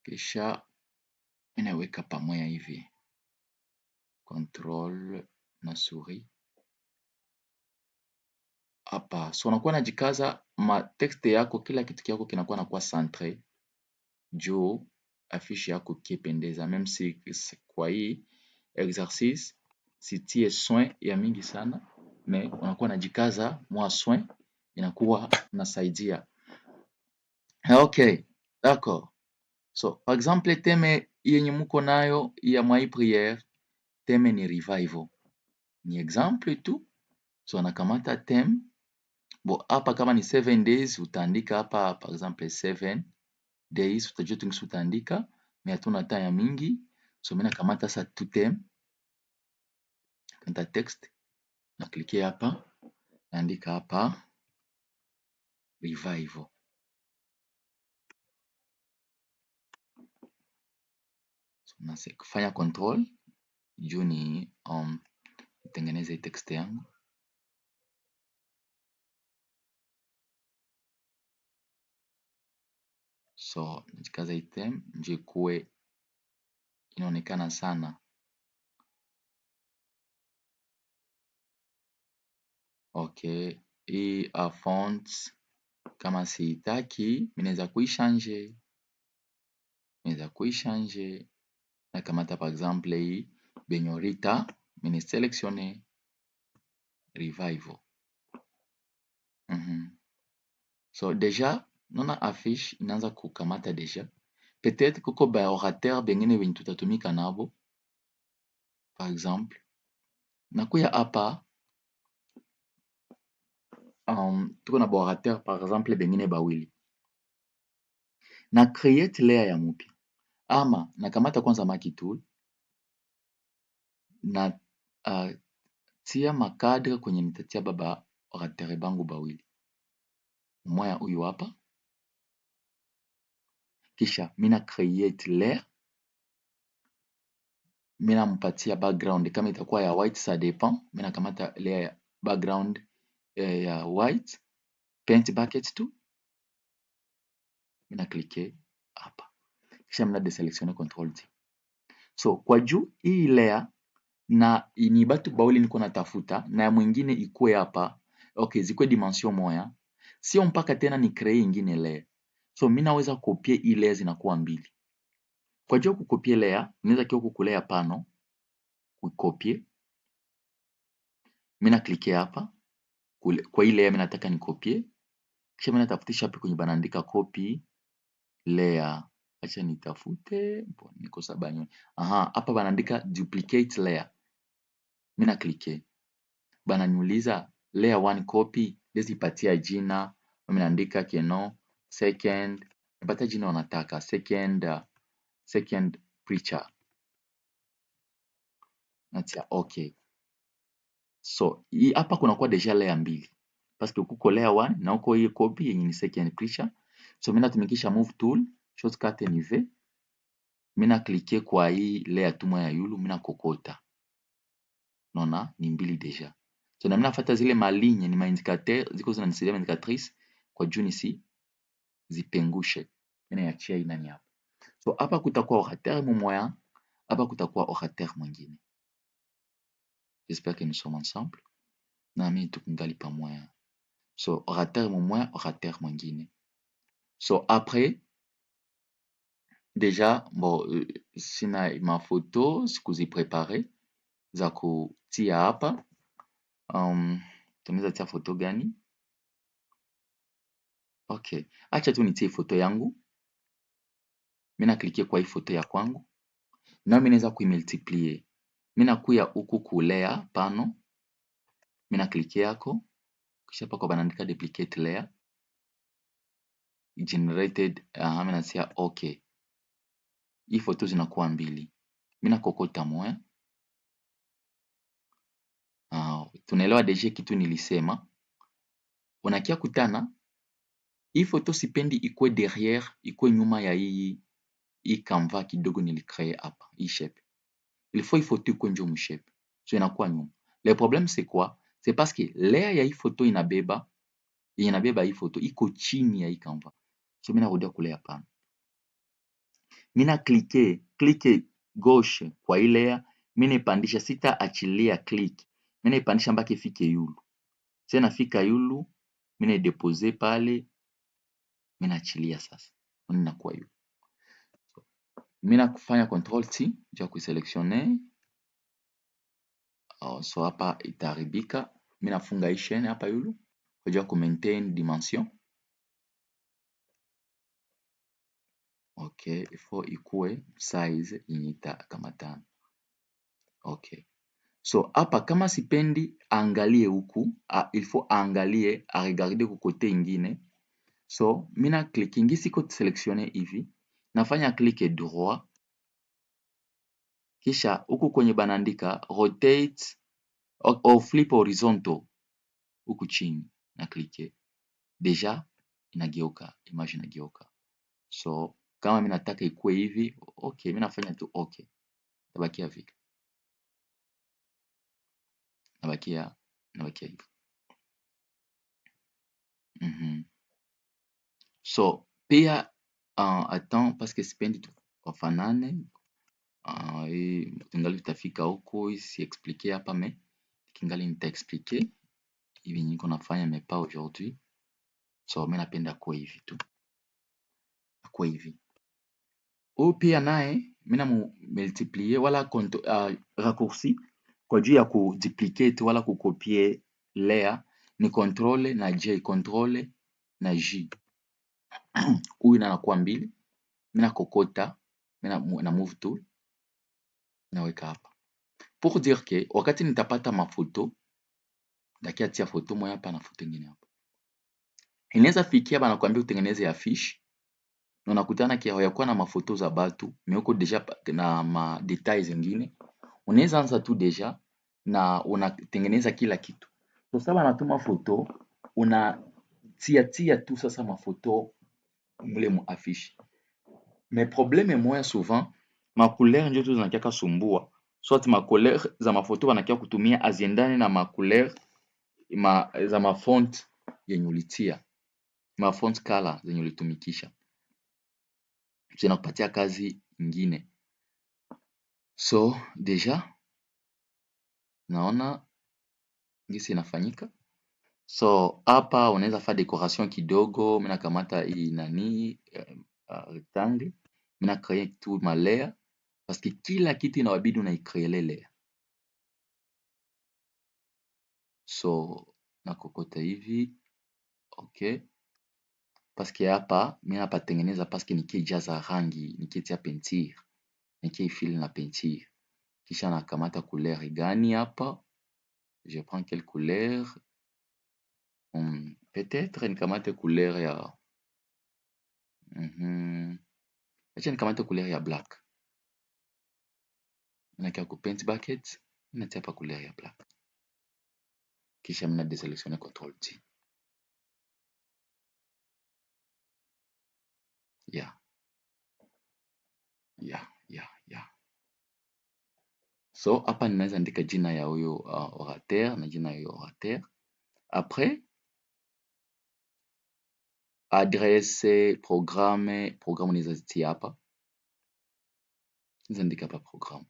kisha inaweka pamoja hivi, control na souris hapa. So unakuwa najikaza ma text yako, kila kitu kyako kinakuwa nakuwa centre juu affiche yako kipendeza. Même si kwa hii exercice sitie soin ya mingi sana, mais unakuwa najikaza mwa soin inakuwa nasaidia. Okay, d'accord. So par exemple teme yenye muko nayo ya mwai prière, teme ni revival, ni exemple tu. So nakamata theme, bo hapa kama ni 7 days utaandika hapa par exemple 7 days, utajua tu ngisi utaandika, mais hatuna temps ya mingi. So mimi nakamata sa tu theme, kanta text, na cliquer hapa, naandika hapa revival. So nafanya control juu ni tengeneze text yangu. So najikaza item nje kuwe inaonekana sana. Okay, hii fonts kama siitaki minaweza kuichange, na kamata par exemple hii benyorita mini selectionner revival. So deja nona affiche inaanza kukamata deja, peut-être kuko ba orateur bengine benye tutatumika nabo. Par exemple nakuya hapa tuko na ba orateur par exemple bengine bawili, na create layer ya mupya ama nakamata kwanza Maki tool na tia makadre kwenye nitatia baba orateur bangu bawili, moya huyu hapa, kisha mina create layer, mina mpatia background kama itakuwa ya white ça dépend. Mina kamata layer ya background ya white, paint bucket tu, mina cliquer hapa, kisha mina deselectionner control D. So kwa juu hii layer na ni batu bawili niko natafuta na ya mwingine ikue hapa, okay, zikwe dimension moya, sio mpaka tena ni cree ingine layer. So mina weza kopie hii layer zinakuwa mbili. Kwa juu kukopie layer, ninaweza kia kukulea pano, kuikopie. Mina cliquer hapa, kwa hii layer mina nataka ni kopie. Kisha mina tafutisha hapa kwenye banaandika copy layer. Acha nitafute, niko sabanyoni. Hapa banaandika duplicate layer. Mina cliquer. Bananiuliza layer 1 copy, lezi patia jina, mina andika keno, second, napata jina wanataka, second preacher. Natia okay. So hapa kuna kwa deja layer mbili, parce que kuko layer 1 na uko hii copy yenye ni second preacher. So mina tumikisha move tool, shortcut ni V. Mina cliquer kwa hii layer tumwa ya yulu, mina kokota. Nona ni mbili deja. So na mina fata zile malinye ni maindicateur, ziko zinanisaidia maindicatrice kwa juu nisi zipengushe. Mina yachia hii nani hapa. So hapa kutakuwa orateur mmoja, hapa kutakuwa orateur mwingine. J'espère que nous sommes ensemble. Na mimi tukungali pamoja. So orateur mmoja, orateur mwingine. So après déjà bon, sina mafoto sikuziprepare za kutia hapa. Tunaweza tia foto gani? Okay, acha tu nitie foto yangu. Mina klikie kwa hii foto ya kwangu, na mimi naweza kuimultiplier. Mina kuya huku kulea pano, mina klikie yako, kisha pako banaandika duplicate layer generated. Mina nasia okay. Hii foto zinakuwa mbili, mina kokota moya. Tunaelewa deja kitu nilisema. Unakia kutana hii foto sipendi ikue derrière, ikue nyuma ya hii canva kidogo nilicree hapa, hii shape. Il faut hii foto ikue njo mshape. So inakuwa nyuma. Le problème c'est quoi? C'est parce que layer ya hii foto inabeba hii foto iko chini ya hii canva. So mina rudia kulea pana. Mina clique gauche kwa hii layer, mina ipandisha, sita achilia click. Mina ipandisha mpaka ifike yulu. Sasa nafika yulu, mina idepose pale, mina achilia sasa. Mina kwa yulu. Mina kufanya control T, ja kuiselectionner. So hapa itaharibika. Mina funga hii chaîne hapa yulu. Kwa jua maintain dimension. Okay, ifo ikue size yenye itakamatana. Okay. So hapa kama sipendi angalie huku, il faut angalie a regarder ku kote ingine. So mina clickingi siko selectionner hivi, nafanya click droit, kisha huku kwenye banaandika rotate or flip horizontal, huku chini na click. Deja inageuka, image inageuka. So kama mina nataka ikue hivi, okay, mina nafanya tu okay. Tabakia vile. Nabakia hivi. So pia attends, parce que sipendi tufanane. Tungali tutafika huko, si expliquer hapa, mais kingali nitaexpliquer hivi niko nafanya, mais pas aujourd'hui. So mimi napenda kwa hivi tu, kwa hivi. Huyu pia naye mina multiplier wala raccourci kwa juu ya kuduplicate wala kukopie layer ni control na J, control na J. Huyu anakuwa 2, mina kokota, na move tool, naweka hapa. Pour dire que wakati nitapata mafoto, ndakiatia foto moja hapa na foto nyingine hapa. Inaweza fikia banakuambia utengeneze affiche, na unakutana hayakuwa na mafoto za batu, mais uko deja na ma details zingine. Unaweza anza tu deja na unatengeneza kila kitu. So sasa banatuma foto, unatia tu sasa mafoto mule mu affiche. Mais problème moya souvent, ma couleur ndio tu zinakiaka sumbua. Soit ma couleur za mafoto wanakia kutumia aziendane na ma couleur za ma font yenye ulitia, ma font color zenye ulitumikisha, zinakupatia kazi ingine. So deja naona gisi inafanyika. So hapa unaweza fanya decoration kidogo. Mimi nakamata hii nani rectangle, mimi na créer tu ma layer parce que kila kitu inabidi unaicreer layer. So nakokota hivi, okay, parce que hapa mimi napatengeneza parce que nikijaza rangi, nikitia peinture, nikifill na peinture. Kisha nakamata couleur gani hapa, je prends quelle couleur, peut-être nikamate couleur ya acha nikamate couleur ya black. Nakia ku paint bucket, natia hapa couleur ya black. Kisha mna deselectionner control T. Yeah. So hapa ninaweza andika jina ya huyo orateur na jina ya huyo orateur. Après adresse, programme unaweza zitia hapa. Naweza andika hapa programme.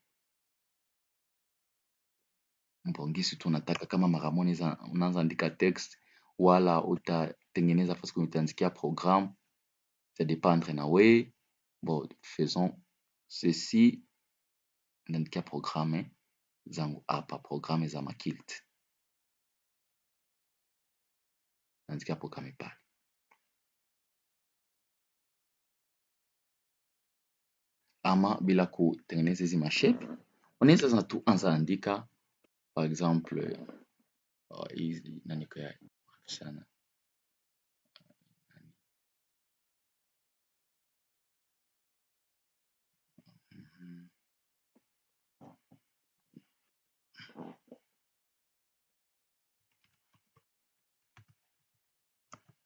Mbongisi tu unataka kama mara moja unaanza andika text wala utatengeneza parce que utaandikia programme. Ça dépendre na we. Bon, faisons ceci. Naandikia programme zangu hapa, programme za Makilt. Naandikia programme pale. Ama bila kutengeneza hizi mashape, unaweza tu anza andika par exemple hizi nani kwa sana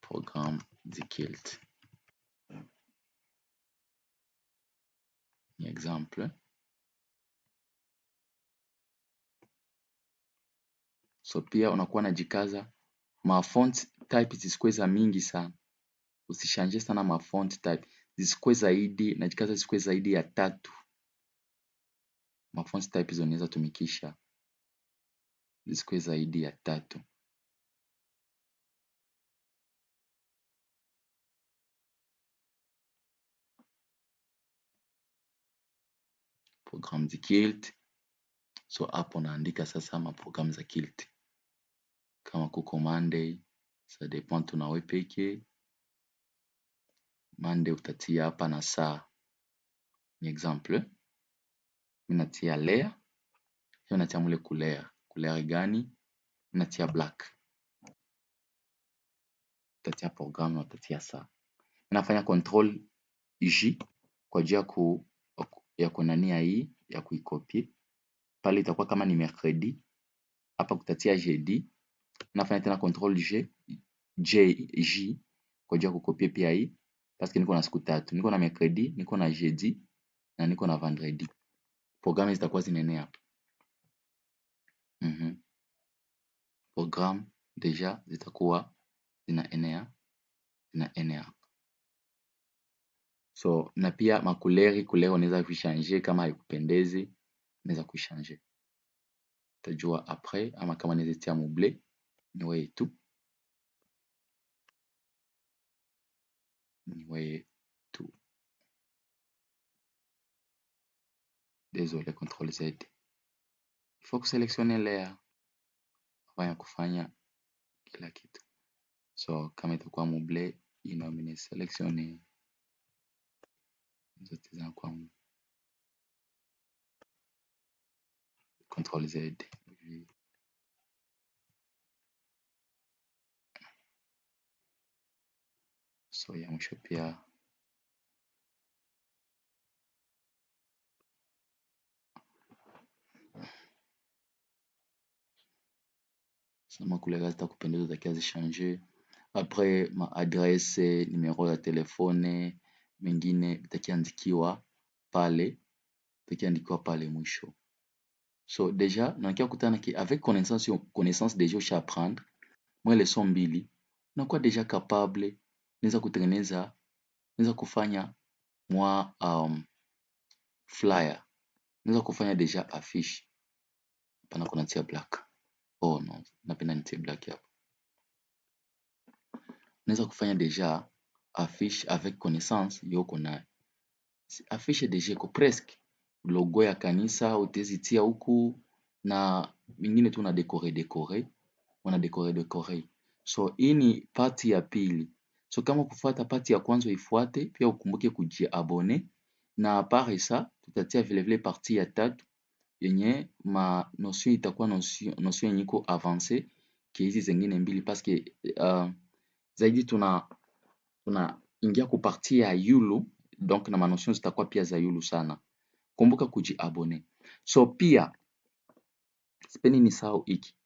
programme Zikilt ni exemple. So pia unakuwa najikaza ma font type zisikuwe za mingi sana, usishanje sana ma font type, zisikuwe zaidi, najikaza zisikuwe zaidi ya 3. Ma font type hizo unaweza tumikisha zisikuwe zaidi ya 3. Programme Zikilt. So hapo naandika sasa ma programme za Kilt. Kama kuko Monday, ça dépend tu na wewe peke. Monday utatia hapa na saa. Ni exemple. Mimi natia layer. Hiyo natia mule couleur. Couleur gani? Natia black. Utatia programme na utatia saa. Nafanya control J kwa ajili ya kunania hii ya kuicopy. Pale itakuwa kama ni mercredi. Hapa kutatia jeudi. Nafanya tena control J kwa ajili ya kukopia pia hii parce que niko na siku 3. Niko na mercredi, niko na jeudi na niko na vendredi. Programme zitakuwa zinaenea hapa. Programme deja zitakuwa zinaenea hapa. So na pia makuleri unaweza kuichange kama haikupendezi, unaweza kuichange. Utajua après ama kama unaweza tia mouble ni wewe tu. désolé, CTRL Z. Il faut kuselektione layer avant ya kufanya kila kitu. So kama itakuwa muble, inabidi niselektione zote zinakuwa CTRL Z. So ya mwisho pia sama couleur zitakupendeza utakia zichange. Après ma adresse, numero ya telefone, mengine itakiandikiwa pale, mwisho. So deja nakia kutana ki avec connaissance deja usha apprendre mwa leson mbili unakuwa deja capable naweza kutengeneza, naweza kufanya mwa flyer, naweza kufanya deja affiche. Hapana kunatia black. Oh no, napenda nitie black hapa. Naweza kufanya deja affiche avec connaissance yoko nayo. Affiche deja iko presque logo ya kanisa utazitia huku na mingine tu na decore so hii ni parti ya pili. So kama kufuata parti ya kwanza ifuate, pia ukumbuke kujiabone, na apart ça tutatia vile vile parti ya tatu yenye ma notion itakuwa notion yenye iko avance ki hizi zingine mbili paske zaidi tuna ingia ku parti ya yulu, donc na manotion zitakuwa pia za yulu sana. Kumbuka kujiabone. So pia sipendi nisahau hiki,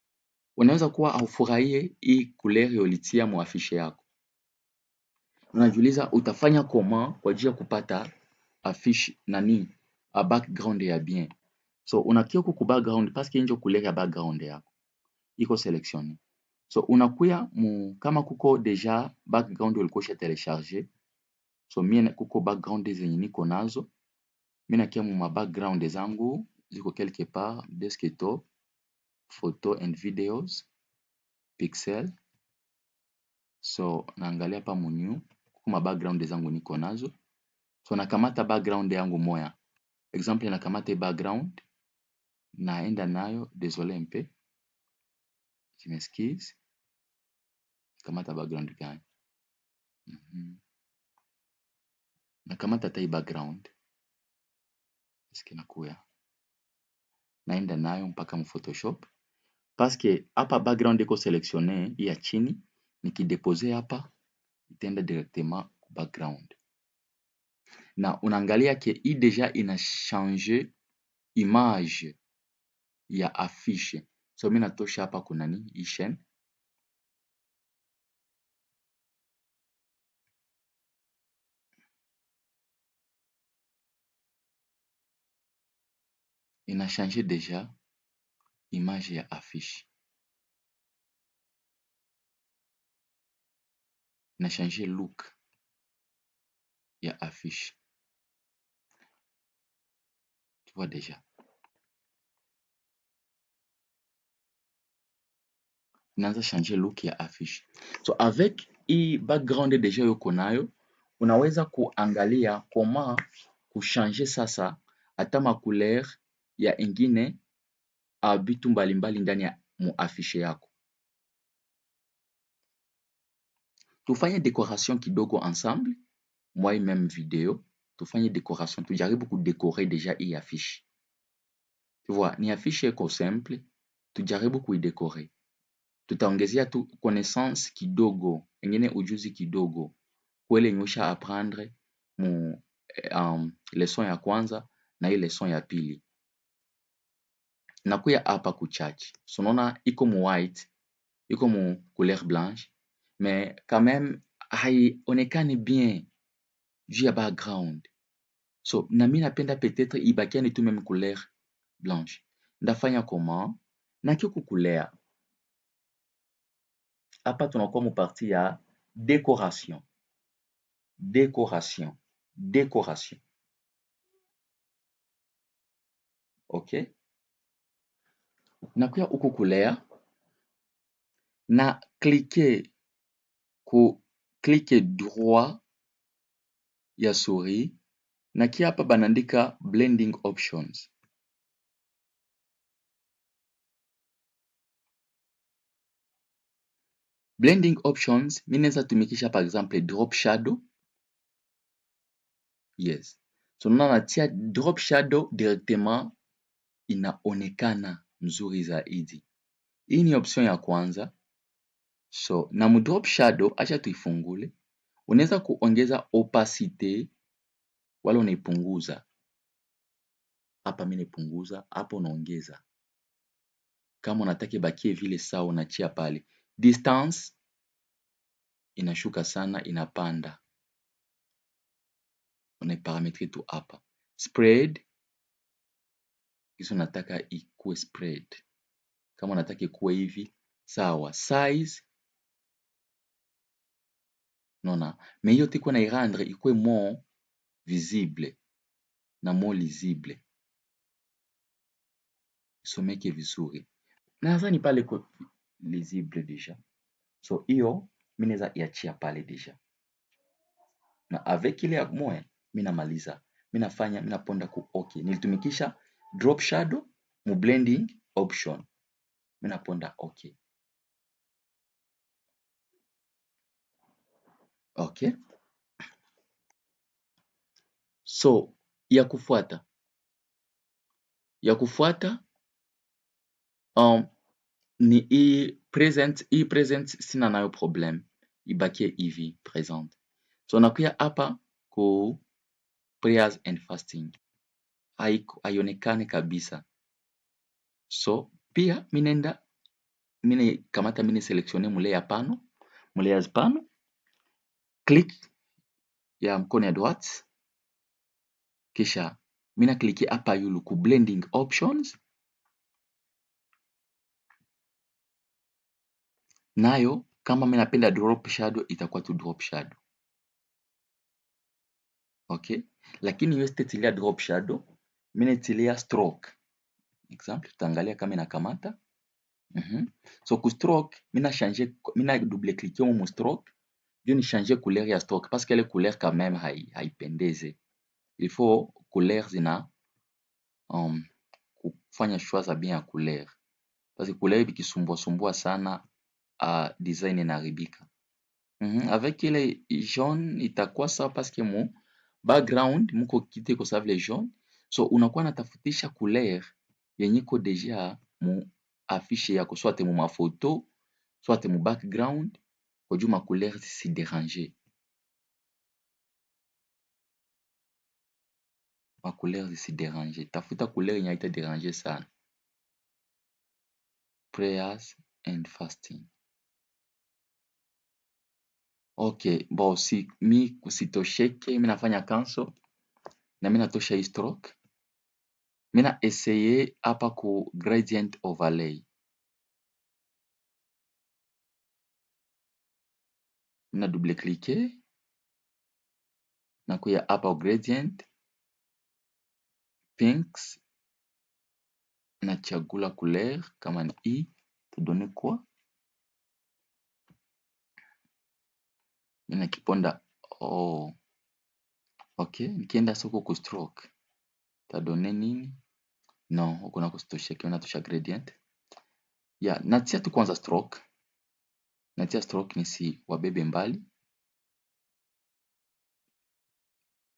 unaweza kuwa haufurahie hii couleur ulitia mu affiche yako. Unajiuliza utafanya comment kwa ajili ya kupata affiche nani a background ya bien. So unakia huku ku background paske njo couleur ya background yako iko selectionné. So unakuya kama kuko deja background ulikuwa telecharger. So mie kuko background zenye niko nazo, mimi nakia mu background zangu ziko quelque part desktop, photo and videos, pixel. So naangalia hapa menu kuko background zangu niko nazo. So nakamata background yangu moya, exemple nakamata background naenda nayo, désolé mpe, je m'excuse. Nakamata background gani? Nakamata tai background, eske nakuya naenda nayo mpaka mu Photoshop, paske hapa background iko selectionné ya chini, nikidepose hapa itaenda directement ku background. Na unaangalia ke hii deja ina change image ya affiche. So mimi natosha hapa kuna nini hii chaîne, ina change deja image ya affiche, ina change look ya affiche. Tu vois déjà, inaanza changer look ya affiche. So avec hii background deja yuko nayo, unaweza kuangalia koma kuchanger sasa hata ma couleur ya ingine bitu mbalimbali ndani ya mu affiche yako. Tufanye decoration kidogo ensemble, moi même video, tufanye decoration, tujaribu kudecore deja hii affiche. Tu vois, ni affiche iko simple, tujaribu kuidecore. Tutaongezea tu connaissance kidogo, ingine ujuzi kidogo kwele nyosha apprendre mu leson ya kwanza na hii leson ya pili. Nakuya hapa kuchachi, so unaona iko mu white, iko mu couleur blanche, mais quand même haionekani bien juu ya background. So na mimi napenda peut-être ibakiane tu même couleur blanche. Ndafanya comment? Nakia kukulea hapa tunakuwa mu parti ya décoration. Ok, nakuya huku kulea na clique droit ya souris, nakia hapa banaandika blending options. Blending options, mi naweza tumikisha par exemple drop shadow. Yes. So natia drop shadow directement, inaonekana mzuri zaidi. Hii ni option ya kwanza. So na mu drop shadow, acha tuifungule. Unaweza kuongeza opacity wala unaipunguza. Hapa mimi naipunguza, hapa unaongeza. Kama unataka ibakie vile sawa, unachia pale. Distance inashuka sana, inapanda. Unaiparamètre tu hapa. Spread, hizo nataka ikuwe spread. Kama unataka ikuwe hivi, sawa. Size, nona. Mais yote iko na irendre ikuwe more visible na more lisible. Isomeke vizuri. Nadhani pale iko lisible deja. So hiyo mimi naweza iachia pale deja. Na avec ile ya moya mimi namaliza. Mimi naponda ku okay. Nilitumikisha drop shadow mu blending option. Mimi naponda okay. Okay. So ya kufuata ni hii present sina nayo problem, ibakie hivi present. So nakuya hapa ku prayers and fasting, haionekane kabisa. So pia mimi kamata, mimi selectione mu layer pano, mu layers pano, click ya mkono ya droite, kisha mimi na click hapa yulu ku blending options, nayo kama mimi napenda drop shadow itakuwa tu drop shadow. Okay, lakini hiyo sitatilia drop shadow, mimi natilia stroke. Example, tutaangalia kama inakamata. So ku stroke mimi na double cliquer mu stroke, ndio ni changer couleur ya stroke parce que ile couleur quand même haipendeze. Il faut couleur zina kufanya choix za bien ya couleur, parce que couleur ikisumbua sana design inaharibika. Avec ile jaune itakuwa sawa parce que mu background muko kitu iko sawa vile jaune. So unakuwa natafutisha couleur yenye iko deja mu affiche yako, soit mu mafoto, soit mu background, kwa juu ma couleur zisiderange. Ma couleur zisiderange. Tafuta couleur yenye haita derange sana. Prayers and fasting. Okay, bon, si mi kusitosheke, mimi nafanya cancel na mimi natosha hii stroke. Mimi na essayer hapa ku gradient overlay. Mimi na double cliquer na kuya hapa gradient pinks, nachagula couleur kama ni hii, tudone kwa mimi nakiponda. Okay, nikienda soko ku stroke tadone nini? No, huko nako sitosheke, mimi natosha gradient. Natia tu kwanza stroke. Natia stroke nisi wabebe mbali.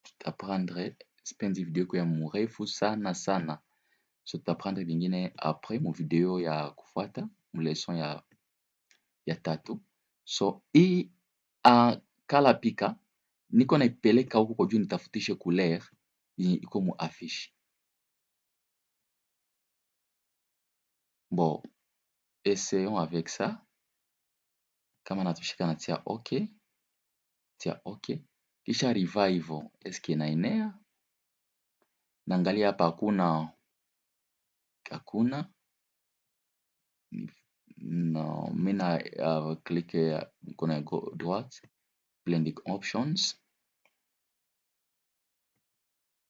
Tutaprendre, sipendi video kwa mrefu sana. So tutaprendre vingine après mu video ya kufuata, mu lesson ya tatu. So hii kala pika niko naipeleka huko kwa juu nitafutishe couleur yenye iko mu affiche. Bon, essayons avec ça. Kama natoshika natia okay. Tia okay. Kisha revival, eske inaenea? Naangalia hapa hakuna. No, mimi na click mkono ya droite, blending options.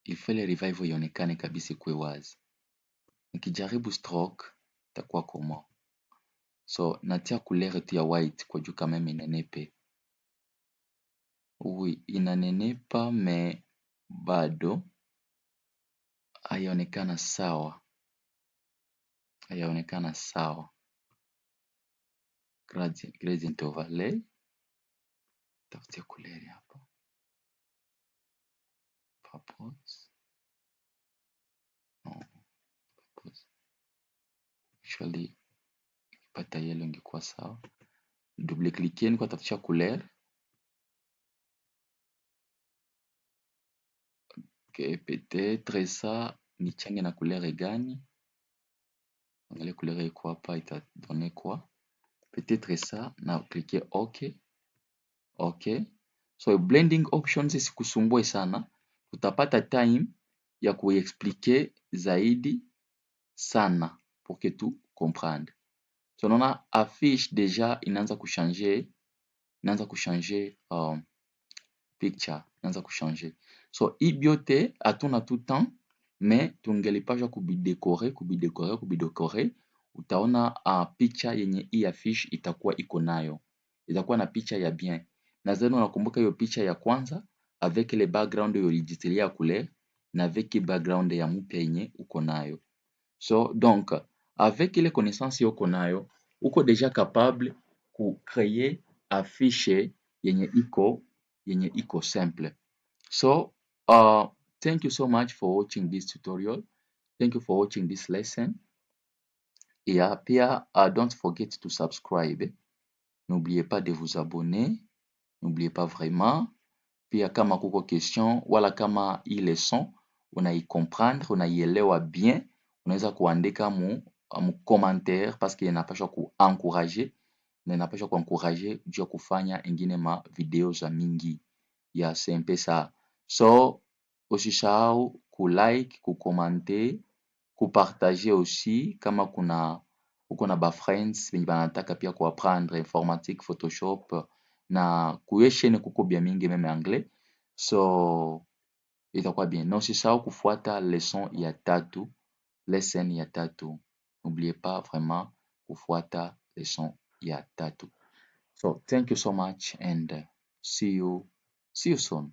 Il faut le revival ionekane kabisa, ikuwe wazi. Nikijaribu stroke itakuwa comment? So natia couleur tu ya white kwa juu kama inenepe. Oui, inanenepa me bado haionekana sawa. gradient overlay, tafutia couleur hapa, propose, no, propose, actually pata yellow ingekuwa sawa, double cliquer kwa tafutia couleur. Okay, peut-être ça nichange na couleur gani? Angalia couleur iko hapa itadonner quoi? Peut-être ça na cliquer OK. OK. So blending options isikusumbue sana, tutapata time ya kuexpliquer zaidi sana pour que tu comprendre. So naona affiche deja inaanza kuchanger picture inaanza kuchanger. So hii byote hatuna tout temps, mais tungelipashwa kubidecore. Utaona picha yenye hii affiche itakuwa iko nayo, itakuwa na picha ya bien. Nadhani unakumbuka hiyo picha ya kwanza avec le background ulijitilia couleur na avec background ya mpya yenye uko nayo. So donc avec ile connaissance uko nayo, uko deja capable ku créer affiche yenye iko simple. So thank you so much for watching this tutorial. Thank you for watching this lesson. Et pia don't forget to subscribe. N'oubliez pas de vous abonner. N'oubliez pas vraiment. Pia kama kuko question wala kama hii leçon unaikomprendre, unaielewa bien, unaweza kuandika mu commentaire parce que inapaswa kuencourager na inapaswa kuencourager juu ya kufanya ingine ma video za mingi ya c'est ça. So usisahau kulike, kukomante, kupartager aussi kama uko na ba friends wenye banataka pia kuapprendre informatique, Photoshop na kueshene kuko bia mingi meme anglais. So itakuwa bien. Na usisahau kufuata lesson ya 3, lesson ya 3. N'oubliez pas vraiment kufuata lesson ya 3. So thank you so much and see you soon.